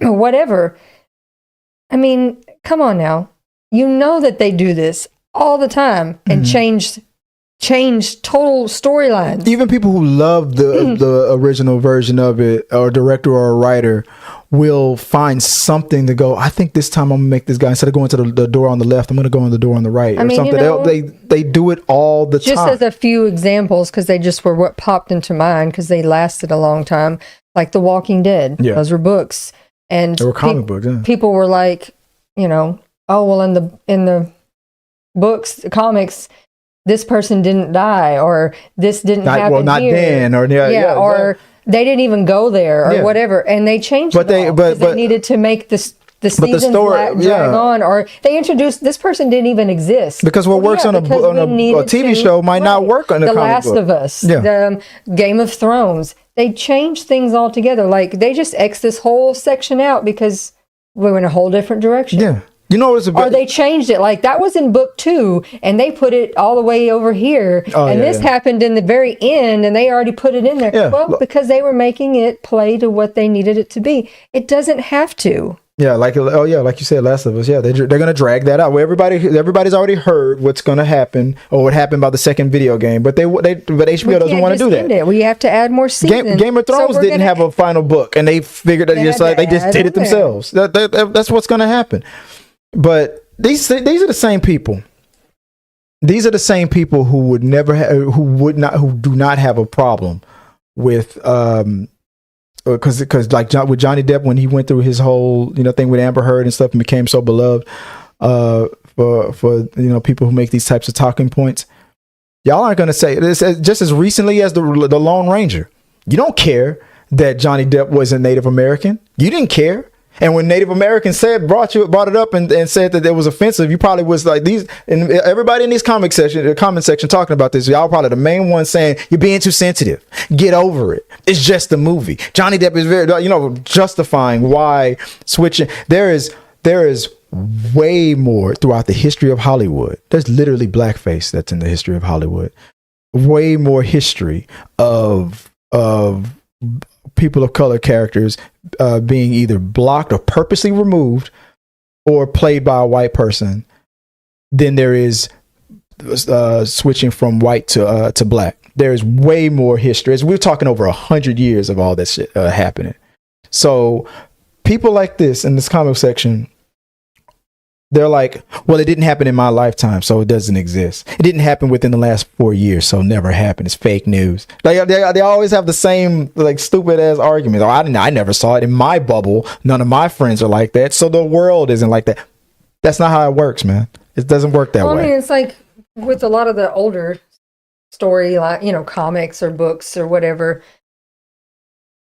whatever. I mean, come on now. You know that they do this all the time and change total storylines. Even people who love the original version of it, or director or a writer, will find something to go, I think this time I'm gonna make this guy, instead of going to the door on the left, I'm gonna go in the door on the right, or something. They do it all the time. Just as a few examples, because they just were what popped into mind, because they lasted a long time, like The Walking Dead. Yeah. Those were books, and they were comic books. Yeah. People were like, oh well, in the books, the comics, this person didn't die, or this didn't happen well, not here. then, or or they didn't even go there, or whatever, and they changed. But they needed to make the seasons drag on, or they introduced this person didn't even exist, because what works on a TV show might not work on a comic book. The Last of Us, the Game of Thrones. They changed things altogether. Like they just X this whole section out because we went a whole different direction. Yeah. You know, or they changed it. Like that was in book 2, and they put it all the way over here. This happened in the very end, and they already put it in there. Yeah. Well, because they were making it play to what they needed it to be. It doesn't have to. Yeah, like you said, Last of Us. Yeah, they're gonna drag that out. Well, everybody's already heard what's gonna happen, or what happened about the second video game. But HBO doesn't want to do that. We have to add more seasons. Game of Thrones didn't have a final book, and they figured that they just did it themselves. That's what's gonna happen. But these are the same people. These are the same people who would never who do not have a problem with because like with Johnny Depp, when he went through his whole thing with Amber Heard and stuff and became so beloved for people who make these types of talking points. Y'all aren't going to say this just as recently as the Lone Ranger. You don't care that Johnny Depp was a Native American. You didn't care. And when Native Americans brought it up and said that it was offensive, you probably was like these, and everybody in these comment section talking about this, y'all probably the main one saying you're being too sensitive. Get over it. It's just a movie. Johnny Depp is very, justifying why switching. There is way more throughout the history of Hollywood. There's literally blackface that's in the history of Hollywood. Way more history of people of color characters being either blocked or purposely removed or played by a white person than there is switching from white to black. There's way more history. We're talking over 100 years of all this shit happening. So people like this in this comic section, they're like, well, it didn't happen in my lifetime, so it doesn't exist. It didn't happen within the last 4 years, so it never happened. It's fake news. They always have the same like stupid ass arguments. Oh, I never saw it in my bubble. None of my friends are like that, so the world isn't like that. That's not how it works, man. It doesn't work that way. I mean, it's like with a lot of the older story, like comics or books or whatever.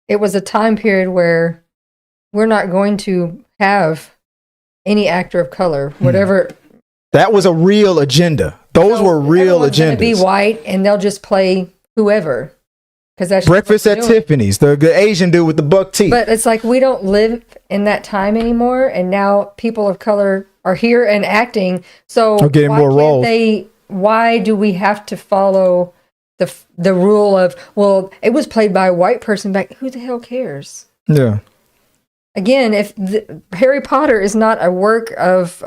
It was a time period where we're not going to have any actor of color, whatever. That was a real agenda. Those were real agendas. Be white, and they'll just play whoever. Because that's Breakfast at Tiffany's, the Asian dude with the buck teeth. But it's like we don't live in that time anymore, and now people of color are here and acting. So are getting more roles. Why do we have to follow the rule of, well, it was played by a white person back? Who the hell cares? Yeah. Again, if Harry Potter is not a work of,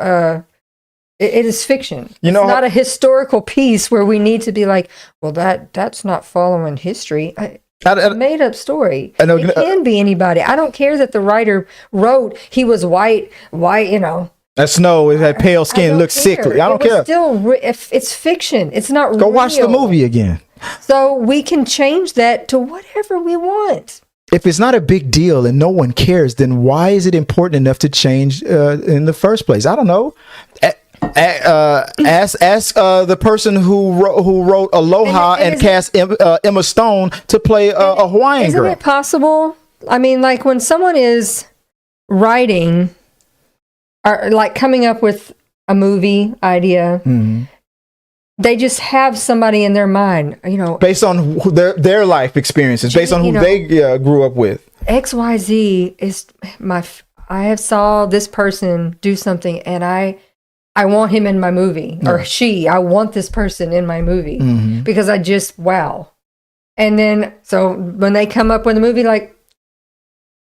it is fiction. It's not a historical piece where we need to be like, well, that's not following history. It's a made up story. It can be anybody. I don't care that the writer wrote he was white, That Snow had pale skin, looked sickly. I don't care. Still, if it's fiction, it's not real. Go watch the movie again. So we can change that to whatever we want. If it's not a big deal and no one cares, then why is it important enough to change in the first place? I don't know. Ask the person who wrote Aloha and cast Emma Stone to play a Hawaiian girl. Isn't it possible? I mean, like when someone is writing or like coming up with a movie idea, they just have somebody in their mind, based on their life experiences, based on who they grew up with. XYZ is I have saw this person do something, and I want him in my movie, or I want this person in my movie because I just wow. And then so when they come up with a movie, like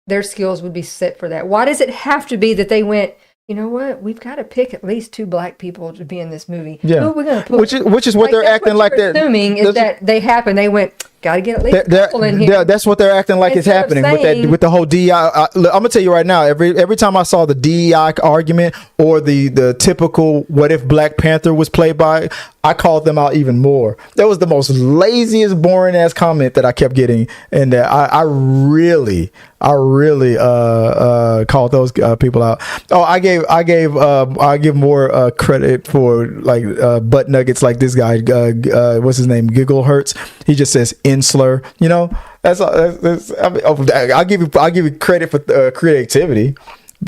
their skills would be set for that. Why does it have to be that they went, you know what, we've got to pick at least 2 black people to be in this movie. Yeah. Who are we going to put? Which is what they're acting like that. Assuming is that they happen. They went, got to get at least a couple in here. That's what they're acting like is happening with the whole DEI. I'm gonna tell you right now. Every time I saw the DEI argument or the typical what if Black Panther was played by, I called them out even more. That was the most laziest, boring ass comment that I kept getting, and I really called those people out. Oh, I give more credit for like butt nuggets like this guy. What's his name? Giggle Hurts. He just says insular. You know, I'll give you credit for creativity.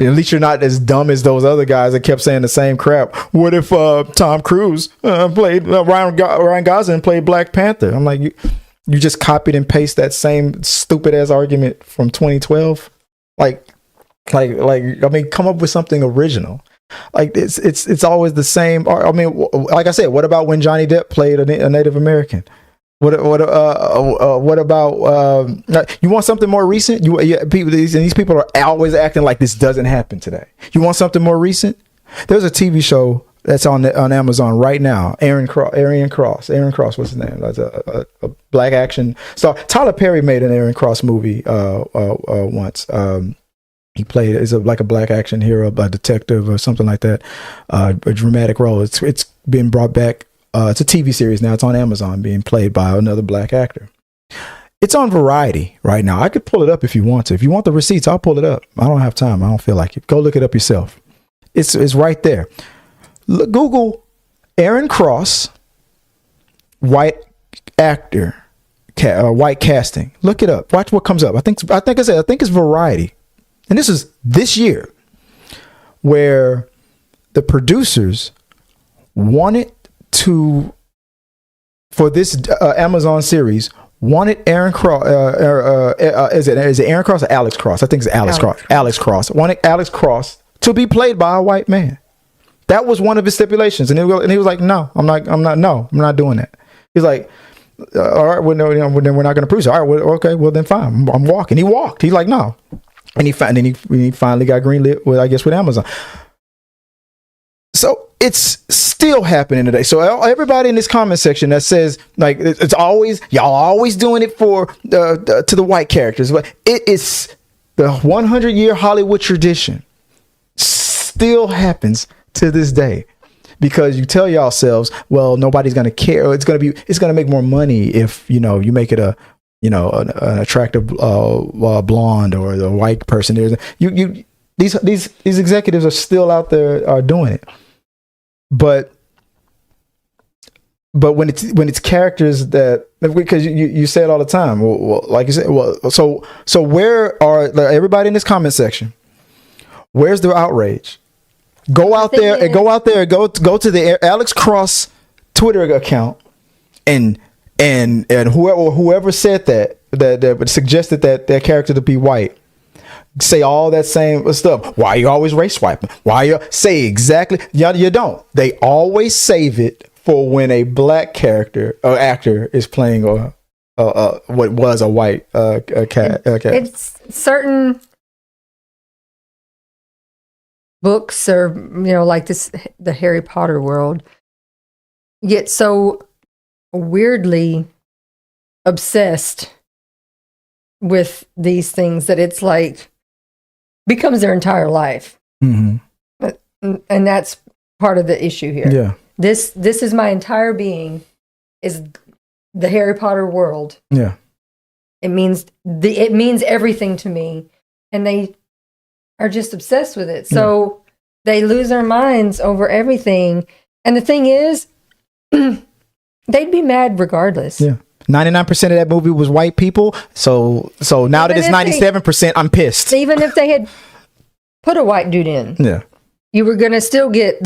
At least you're not as dumb as those other guys that kept saying the same crap. What if Tom Cruise played Ryan Gosling played Black Panther? I'm like, you just copied and pasted that same stupid ass argument from 2012. Like I mean, come up with something original. Like it's always the same. I mean, like I said, what about when Johnny Depp played a Native American? What about you want something more recent? These people are always acting like this doesn't happen today. You want something more recent? There's a TV show that's on Amazon right now. Aaron Cross. What's his name? That's a black action star. Tyler Perry made an Aaron Cross movie once. He played like a black action hero, a detective or something like that. A dramatic role. It's been brought back. It's a TV series now. It's on Amazon, being played by another black actor. It's on Variety right now. I could pull it up if you want to. If you want the receipts, I'll pull it up. I don't have time. I don't feel like it. Go look it up yourself. It's right there. Google Aaron Cross, white actor, white casting. Look it up. Watch what comes up. I think it's Variety, and this is this year, where the producers wanted for this Amazon series wanted Aaron Cross. Is it Aaron Cross or Alex Cross? I think it's Alex Cross. Alex Cross wanted Alex Cross to be played by a white man. That was one of his stipulations, and he was like, "No, I'm not doing that." He's like, "All right, well, no, then we're not going to produce it." All right, well, okay, well then fine, I'm walking. He walked. He's like, "No," and he finally got greenlit with Amazon. So it's still happening today. So everybody in this comment section that says like it's always y'all always doing it for to the white characters, but it is the 100-year Hollywood tradition. Still happens to this day, because you tell yourselves, well, nobody's gonna care. It's gonna make more money if you make it an attractive blonde or the white person. These executives are still out there are doing it. But when it's characters that, because you say it all the time, well, like you said, so where are everybody in this comment section? Where's the outrage? Go out there and go to the Alex Cross Twitter account and whoever said that suggested that their character to be white. Say all that same stuff. Why are you always race swiping? Why you say exactly? You don't. They always save it for when a black character or actor is playing what was a white cat. It's certain books, or like the Harry Potter world, get so weirdly obsessed with these things that it's like becomes their entire life. Mm-hmm. And that's part of the issue here. Yeah. This is my entire being, is the Harry Potter world. Yeah. It means everything to me, and they are just obsessed with it. So they lose their minds over everything. And the thing is, they'd be mad regardless. Yeah. 99% of that movie was white people. So now that it's 97%, I'm pissed. Even if they had put a white dude in, you were going to still get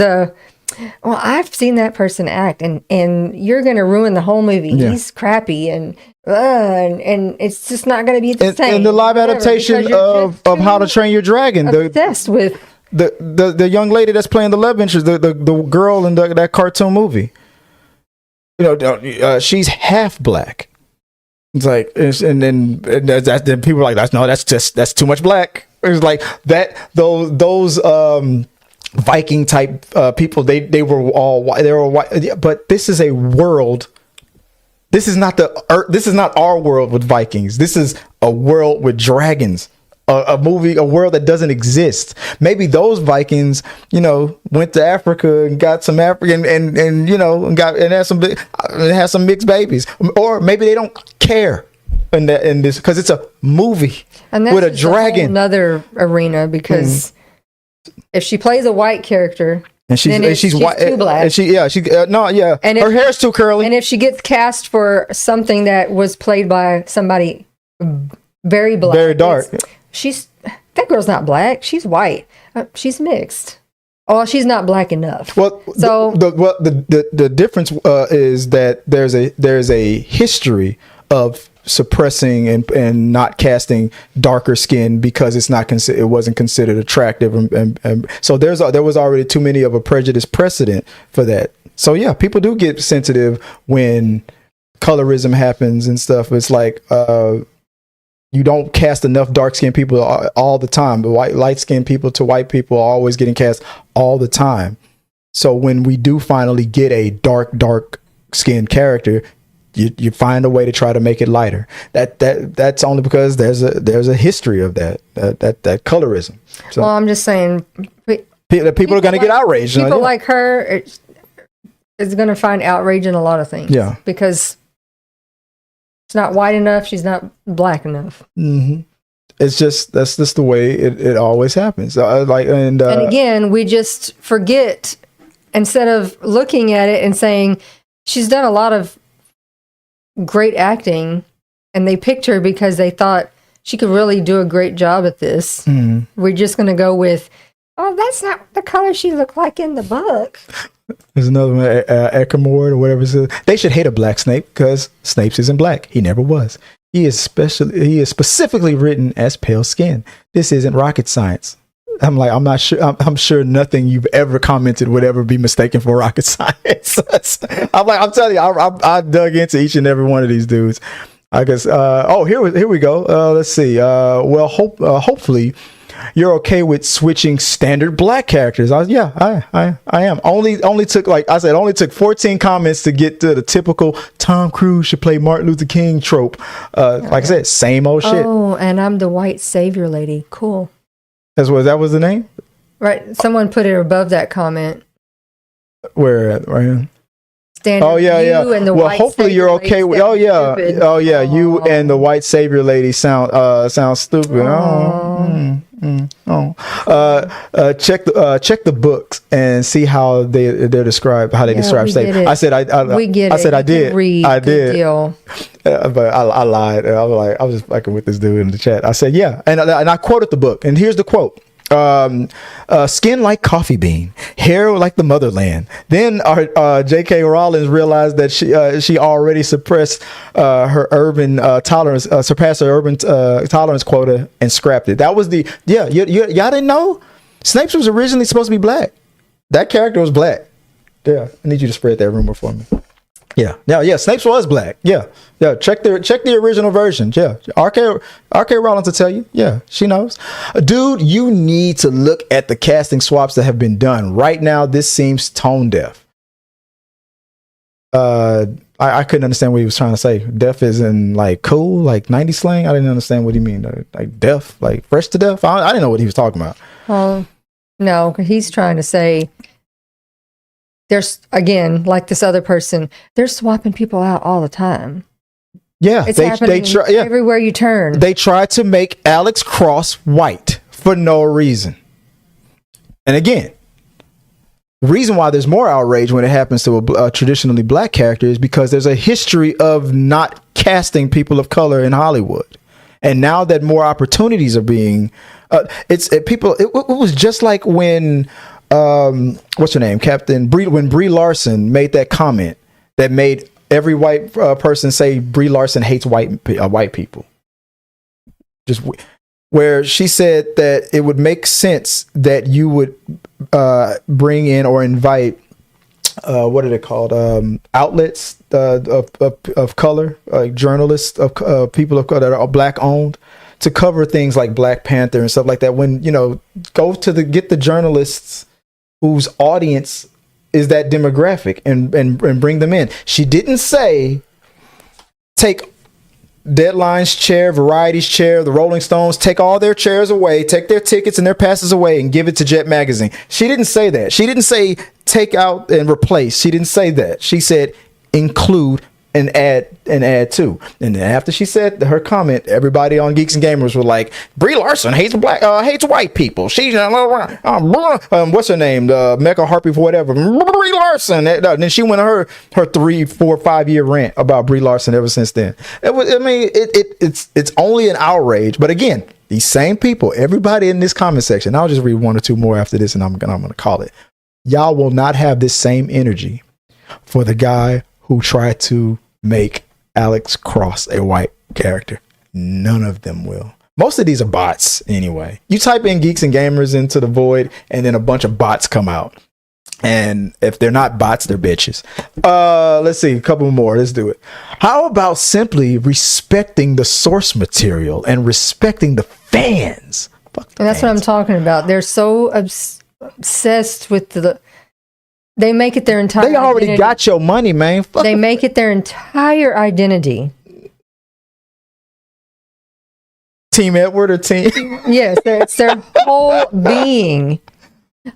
well, I've seen that person act, and you're going to ruin the whole movie. Yeah. He's crappy, and it's just not going to be the same. And the live adaptation of How to Train Your Dragon, obsessed with the young lady that's playing the love interest, the girl in that cartoon movie. She's half black. It's like, then people are like, that's too much black. It's like that. Those Viking type people, they were all white. They were white, but this is a world. This is not this is not our world with Vikings. This is a world with dragons. A world that doesn't exist. Maybe those Vikings, went to Africa and got some African and had some mixed babies, or maybe they don't care in this because it's a movie and that's with a dragon. Another arena because if she plays a white character. And she's white, too black. And her hair's too curly. And if she gets cast for something that was played by somebody very black, very dark. That girl's not black. She's white. She's mixed. Oh, she's not black enough. Well, so the difference is that there's a history of suppressing and not casting darker skin because it wasn't considered attractive, and so there was already too many of a prejudice precedent for that. So yeah, people do get sensitive when colorism happens and stuff. It's like you don't cast enough dark-skinned people all the time. The light-skinned people to white people are always getting cast all the time. So when we do finally get a dark-skinned character, you find a way to try to make it lighter. That's only because there's a history of that colorism. So, well, I'm just saying, people are going to get outraged. People like her is going to find outrage in a lot of things. Yeah, because it's not white enough. She's not black enough. Mm-hmm. It's just that's just the way it always happens. And again, we just forget instead of looking at it and saying she's done a lot of great acting, and they picked her because they thought she could really do a great job at this. Mm. We're just going to go with, oh, that's not the color she looked like in the book. There's another one, Eckermore or whatever it is. They should hate a black Snape because Snape isn't black. He never was. He is specifically written as pale skin. This isn't rocket science. I'm like, I'm not sure. I'm sure nothing you've ever commented would ever be mistaken for rocket science. I'm telling you, I dug into each and every one of these dudes. I guess. Here we go. Let's see. Hopefully, you're okay with switching standard black characters. I am. Only took 14 comments to get to the typical Tom Cruise should play Martin Luther King trope. Like I said, same old shit. Oh, and I'm the white savior lady. Cool. That was the name? Right. Someone put it above that comment. Where at? Right. Standard you and the white hopefully you're okay with. Stupid. You and the white savior lady sound stupid. Check the books and see how they're described. How they describe Snape. I said I did. I did. Deal. But I lied. I was just fucking with this dude in the chat. I said yeah, and I quoted the book. And here's the quote. Skin like coffee bean, hair like the motherland. Then J.K. Rowling realized that she already surpassed her urban tolerance quota and scrapped it. That was y'all didn't know Snape was originally supposed to be black. That character was black. Yeah, I need you to spread that rumor for me. Yeah. Snape was black. Yeah. Check the original version. Yeah. RK Rowling to tell you. Yeah, she knows. Dude, you need to look at the casting swaps that have been done. Right now, this seems tone deaf. I couldn't understand what he was trying to say. Deaf is in like cool, like 90s slang. I didn't understand what he mean. Like deaf, like fresh to death. I didn't know what he was talking about. Well, no, he's trying to say there's, again, like this other person, they're swapping people out all the time. Yeah, it's happening everywhere you turn. They tried to make Alex Cross white for no reason. And again, the reason why there's more outrage when it happens to a traditionally black character is because there's a history of not casting people of color in Hollywood. And now that more opportunities are being, it was just like when, what's her name? When Brie Larson made that comment that made every white person say Brie Larson hates white people. Just where she said that it would make sense that you would bring in or invite what are they called? Outlets of color, like journalists of people of color that are black owned, to cover things like Black Panther and stuff like that. When, you know, get the journalists whose audience is that demographic and bring them in. She didn't say take Deadline's chair, Variety's chair, the Rolling Stones, take all their chairs away, take their tickets and their passes away and give it to Jet Magazine. She didn't say that. She didn't say take out and replace. She didn't say that. She said include and add to. And then after she said her comment, everybody on Geeks and Gamers were like, Brie Larson hates white people. She's what's her name? Mecca Harpy for whatever. Brie Larson. And then she went on her 3, 4, 5 year rant about Brie Larson ever since then. It's only an outrage. But again, these same people, everybody in this comment section, I'll just read 1 or 2 more after this and I'm gonna call it. Y'all will not have this same energy for the guy who tried to make Alex Cross a white character. None of them will. Most of these are bots anyway. You type in Geeks and Gamers into the void and then a bunch of bots come out. And if they're not bots, they're bitches. Let's see, a couple more. Let's do it. How about simply respecting the source material and respecting the fans? Fuck the That's fans. what I'm talking about. They're so obsessed with they make it their entire They already identity. got your money, man. Fuck They make it their entire identity. Team Edward or team? Yes, it's their whole being.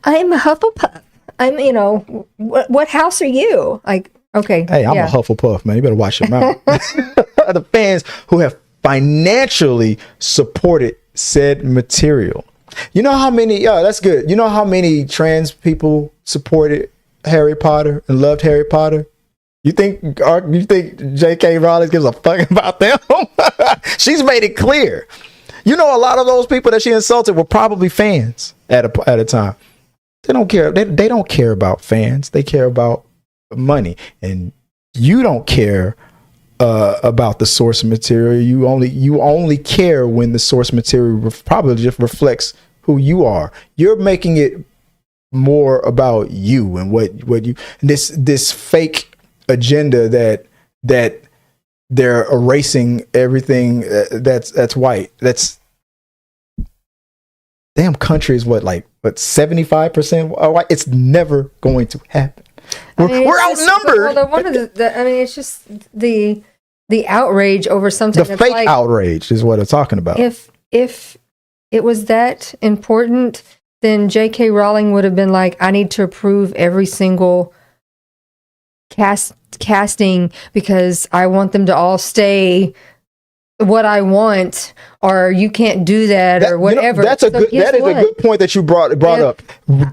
I'm a Hufflepuff. I'm, you know, what house are you? Like, okay. Hey, I'm a Hufflepuff, man. You better watch your mouth. The fans who have financially supported said material. You know how many, that's good. You know how many trans people supported Harry Potter and loved Harry Potter? You think J.K. Rowling gives a fuck about them? She's made it clear. You know, a lot of those people that she insulted were probably fans at a time. They don't care. They don't care about fans. They care about money. And you don't care about the source material. You only care when the source material probably just reflects who you are. You're making it more about you and what you, this fake agenda that they're erasing everything that's white. That's damn country is what 75% white. It's never going to happen. We're outnumbered. It's just the outrage over something. The fake outrage is what I'm talking about. If it was that important, then J.K. Rowling would have been like, I need to approve every single casting because I want them to all stay what I want, or you can't do that or whatever. That is a good point that you brought up.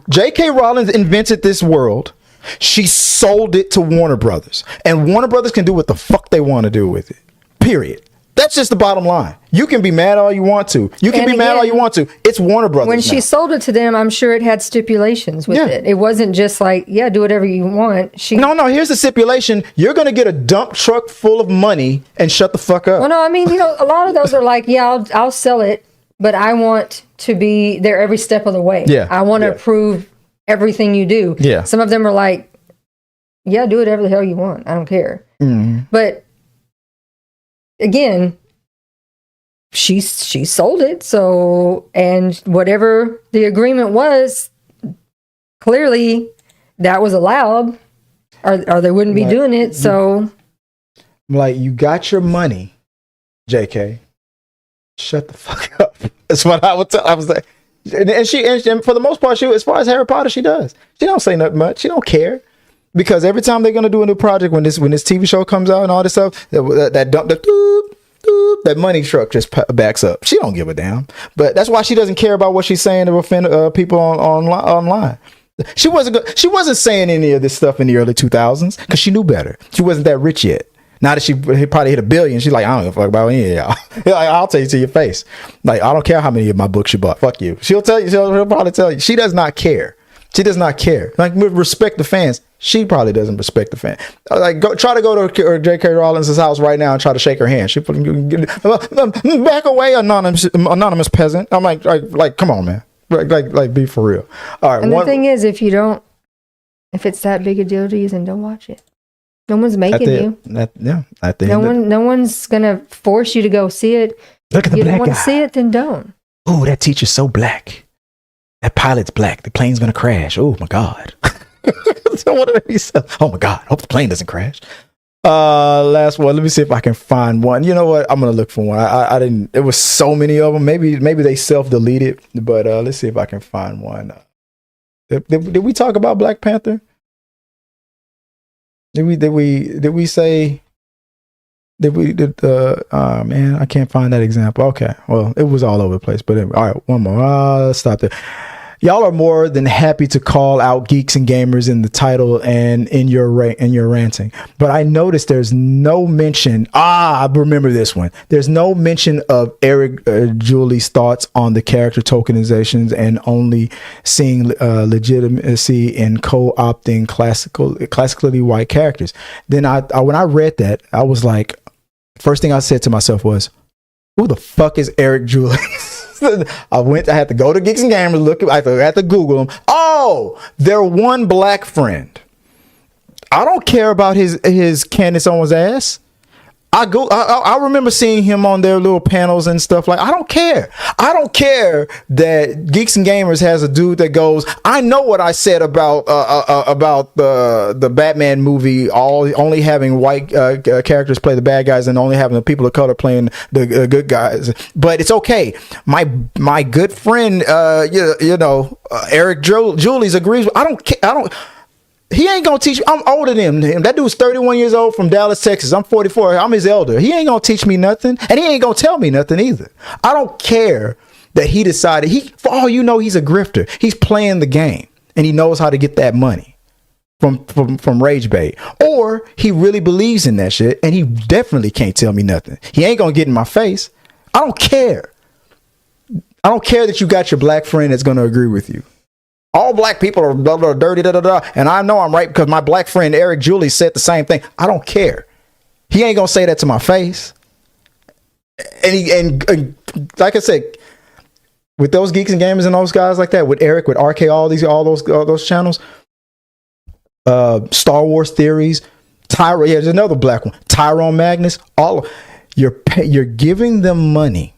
J.K. Rowling invented this world. She sold it to Warner Brothers, and Warner Brothers can do what the fuck they want to do with it. Period. That's just the bottom line. You can be mad all you want to. Mad all you want to. It's Warner Brothers. When she sold it to them, I'm sure it had stipulations with it. It wasn't just like, do whatever you want. No, here's the stipulation. You're going to get a dump truck full of money and shut the fuck up. Well, no, I mean, a lot of those are like, I'll sell it, but I want to be there every step of the way. Yeah. I want to approve everything you do. Yeah. Some of them are like, do whatever the hell you want. I don't care. Mm-hmm. But again, she sold it. So, and whatever the agreement was, clearly that was allowed, or they wouldn't be doing it. So, you got your money, JK. Shut the fuck up. That's what I would tell. I was like, and for the most part, as far as Harry Potter, she does. She don't say nothing much. She don't care. Because every time they're gonna do a new project, when this TV show comes out and all this stuff, that money truck just backs up. She don't give a damn. But that's why she doesn't care about what she's saying to offend people online. She wasn't saying any of this stuff in the early 2000s because she knew better. She wasn't that rich yet. Now that she probably hit $1 billion, she's like, I don't give a fuck about any of y'all. I'll tell you to your face. Like, I don't care how many of my books you bought. Fuck you. She'll tell you. She'll probably tell you. She does not care. She does not care. Like, respect the fans. She probably doesn't respect the fan. Like, try to go to J.K. Rowling's house right now and try to shake her hand. She put back away, anonymous peasant. I'm like, come on, man. Like, be for real. All right. And the thing is, if If it's that big a deal to you, then don't watch it. No one's making you. No one's gonna force you to go see it. Look at the black guy. You don't want to see it, then don't. Oh, that teacher's so black. That pilot's black. The plane's gonna crash. Oh my God. Oh my God. Hope the plane doesn't crash. Last one. Let me see if I can find one. You know what? I'm gonna look for one. I didn't. There was so many of them. Maybe they self-deleted. But let's see if I can find one. Did we talk about Black Panther? Did we say? Man, I can't find that example. Okay, well, it was all over the place. But anyway, all right, one more. Let's stop there. Y'all are more than happy to call out geeks and gamers in the title and in your ranting. But I noticed there's no mention. I remember this one. There's no mention of Eric Julie's thoughts on the character tokenizations and only seeing legitimacy in co-opting classically white characters. Then when I read that, I was like, first thing I said to myself was, who the fuck is Eric Julie? I had to go to Geeks and Gamers, I had to Google him. Oh, their one black friend. I don't care about his Candace Owens ass. I remember seeing him on their little panels and stuff. Like, I don't care. I don't care that Geeks and Gamers has a dude that goes, I know what I said about the Batman movie, only having white characters play the bad guys and only having the people of color playing the good guys. But it's okay. My good friend, Eric Julies agrees with. I don't care. He ain't gonna teach me. I'm older than him. That dude's 31 years old from Dallas, Texas. I'm 44. I'm his elder. He ain't gonna teach me nothing, and he ain't gonna tell me nothing either. I don't care that he decided. For all you know, he's a grifter. He's playing the game, and he knows how to get that money from Rage Bait. Or he really believes in that shit, and he definitely can't tell me nothing. He ain't gonna get in my face. I don't care. I don't care that you got your black friend that's gonna agree with you. All black people are blah, blah, dirty, da, da, da. And I know I'm right because my black friend Eric Julie said the same thing. I don't care. He ain't gonna say that to my face. And like I said, with those Geeks and Gamers and those guys like that, with Eric, with RK, all those channels, Star Wars Theories, there's another black one, Tyrone Magnus. You're giving them money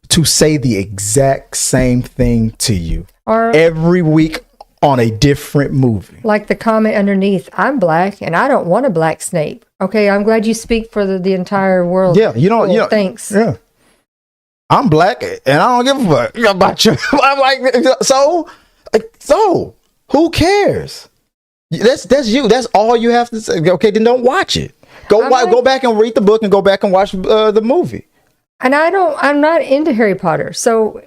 to say the exact same thing to you. Or every week on a different movie. Like the comment underneath, I'm black and I don't want a black Snape. Okay, I'm glad you speak for the entire world. Yeah, you know, thanks. Yeah. I'm black and I don't give a fuck about you. I'm like, so who cares? That's you. That's all you have to say. Okay, then don't watch it. Go back and read the book and go back and watch the movie. And I'm not into Harry Potter, so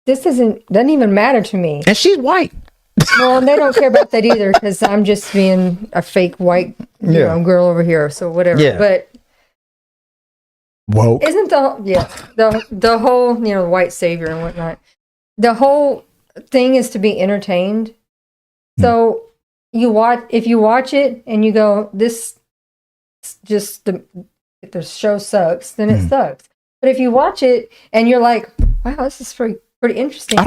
this doesn't even matter to me. And she's white. Well, they don't care about that either because I'm just being a fake white girl over here. So whatever. Yeah. But woke. Isn't the whole white savior and whatnot? The whole thing is to be entertained. So if you watch it and you go, this just if the show sucks, then it sucks. But if you watch it and you're like, wow, this is pretty interesting. I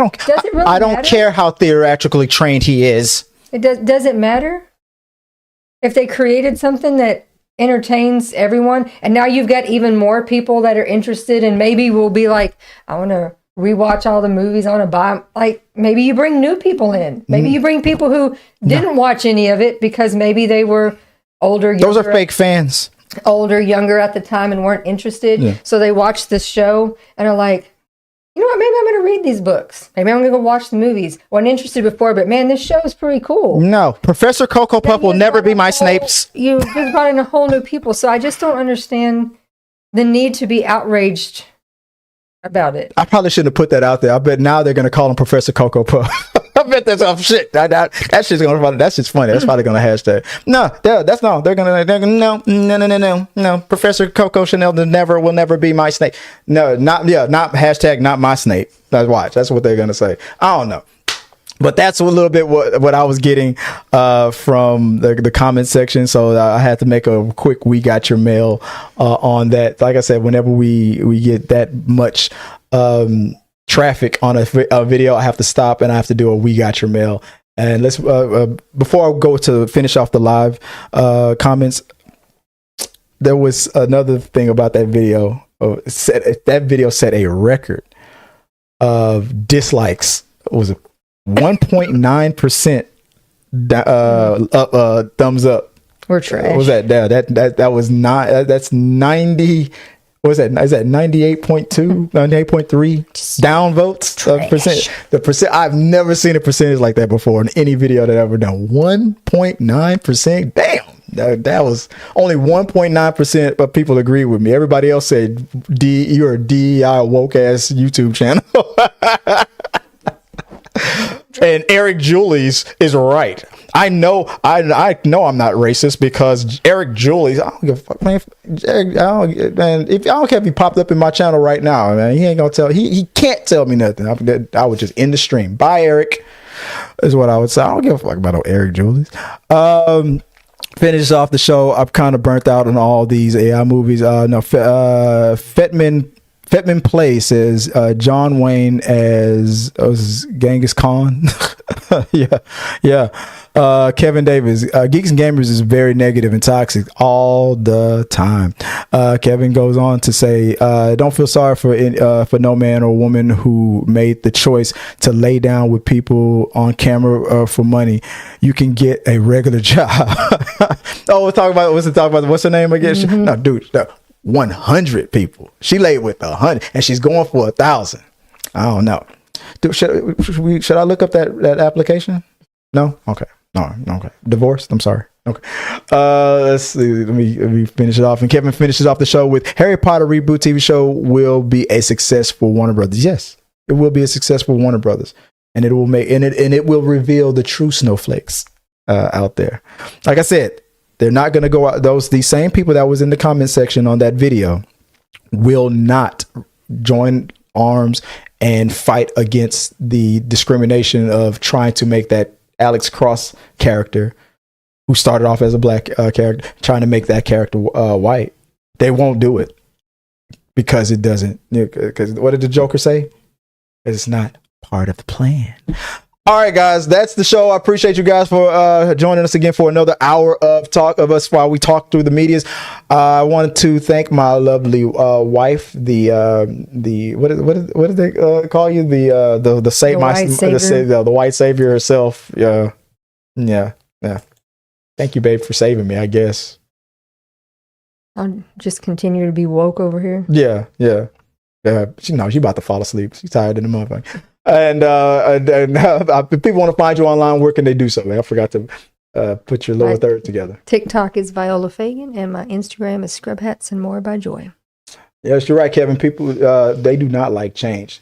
don't care how theatrically trained he is. Does it matter? If they created something that entertains everyone, and now you've got even more people that are interested, and maybe will be like, I want to rewatch all the movies. I want to buy. Like maybe you bring new people in. Maybe you bring people who didn't watch any of it because maybe they were older. Those are fake fans. Older, younger at the time, and weren't interested. Yeah. So they watched this show and are like, you know what, maybe I'm going to read these books. Maybe I'm going to go watch the movies. Wasn't interested before, but man, this show is pretty cool. No, Professor Cocoa Puff will never be my Snapes. You just brought in a whole new people. So I just don't understand the need to be outraged about it. I probably shouldn't have put that out there. I bet now they're going to call him Professor Cocoa Puff. I bet that's off shit. That shit's gonna. That's just funny. That's probably gonna hashtag. No. They're gonna. No. Professor Coco Chanel will never be my Snape. No, not hashtag not my Snape. Watch. That's what they're gonna say. I don't know. But that's a little bit what I was getting from the comment section. So I had to make a quick "We Got Your Mail" on that. Like I said, whenever we get that much traffic on a video, I have to stop and I have to do a "We Got Your Mail" And let's before I go to finish off the live comments, there was another thing about that video. That video set a record of dislikes. It was 1.9% thumbs up. We're trash. What was that? That was not. That's 90. What was that? Is that 98.2, 98.3 downvotes percent? The percent. I've never seen a percentage like that before in any video that I've ever done. 1.9%. Damn. That was only 1.9% of people agree with me. Everybody else said, you're a DEI woke ass YouTube channel. And Eric Julies is right. I know I'm not racist because Eric Julies, I don't give a fuck, man. I don't care if he popped up in my channel right now, man. He ain't gonna tell. He can't tell me nothing. I would just end the stream. Bye, Eric. Is what I would say. I don't give a fuck about no Eric Julies. Finish off the show. I'm kind of burnt out on all these AI movies. Fetman Play says John Wayne as Genghis Khan. yeah. Kevin Davis, Geeks and Gamers is very negative and toxic all the time. Kevin goes on to say, don't feel sorry for no man or woman who made the choice to lay down with people on camera for money. You can get a regular job. What's her name again? Mm-hmm. No, dude. No. 100 people. She laid with 100 and she's going for 1,000. I don't know. Dude, should I look up that application? No? Okay. No, okay. Divorced? I'm sorry. Okay. Let's see. Let me finish it off. And Kevin finishes off the show with Harry Potter reboot TV show will be a success for Warner Brothers. Yes, it will be a success for Warner Brothers. And it will reveal the true snowflakes out there. Like I said, they're not going to go out. These same people that was in the comment section on that video will not join arms and fight against the discrimination of trying to make that Alex Cross character, who started off as a black character, trying to make that character white. They won't do it because it doesn't. Because what did the Joker say? It's not part of the plan. All right, guys, that's the show. I appreciate you guys for joining us again for another hour of talk of us while we talk through the medias. I wanted to thank my lovely wife, the what did they call you? The white savior herself. Yeah. Thank you, babe, for saving me, I guess. I'll just continue to be woke over here. Yeah. She about to fall asleep. She's tired in the motherfucker. And if people want to find you online, where can they do so? I forgot to put your lower third together. TikTok is Viola Fagan, and my Instagram is Scrub Hats and More by Joy. Yes, you're right, Kevin. People they do not like change.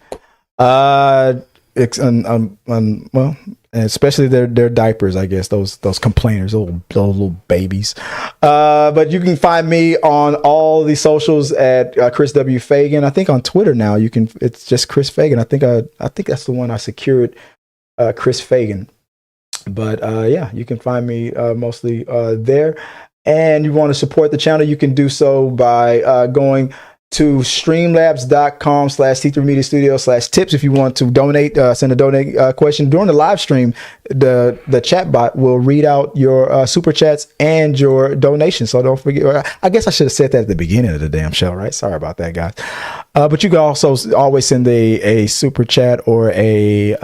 And especially their diapers, I guess, those complainers, those little babies. But you can find me on all the socials at Chris W. Fagan. I think on Twitter now it's just Chris Fagan. I think that's the one I secured, Chris Fagan. But you can find me mostly there. And you want to support the channel, you can do so by going to streamlabs.com/T3 Media Studio/tips. If you want to donate, send a donate question during the live stream, the chat bot will read out your super chats and your donations. So don't forget. I guess I should have said that at the beginning of the damn show, right? Sorry about that, guys. But you can also always send a super chat or a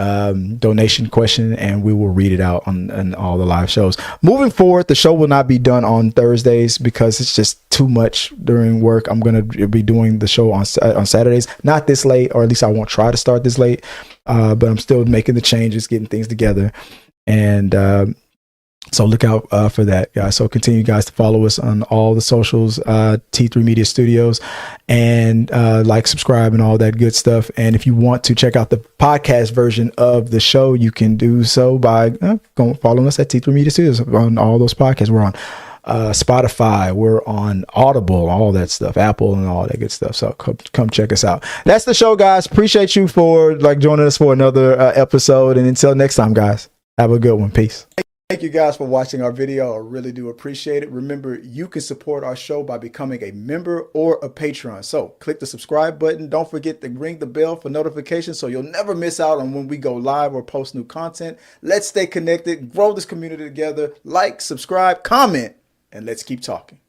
donation question, and we will read it out on all the live shows. Moving forward, the show will not be done on Thursdays because it's just too much during work. I'm going to be doing the show on Saturdays, not this late, or at least I won't try to start this late, but I'm still making the changes, getting things together, and so look out for that, guys. So continue, guys, to follow us on all the socials, T3 Media Studios, and subscribe and all that good stuff. And if you want to check out the podcast version of the show, you can do so by following us at T3 Media Studios on all those podcasts. We're on Spotify, we're on Audible, all that stuff, Apple, and all that good stuff. So come check us out. That's the show, guys. Appreciate you for joining us for another episode. And until next time, guys, have a good one. Peace. Thank you guys for watching our video. I really do appreciate it. Remember, you can support our show by becoming a member or a patron. So click the subscribe button. Don't forget to ring the bell for notifications so you'll never miss out on when we go live or post new content. Let's stay connected, grow this community together. Like, subscribe, comment, and let's keep talking.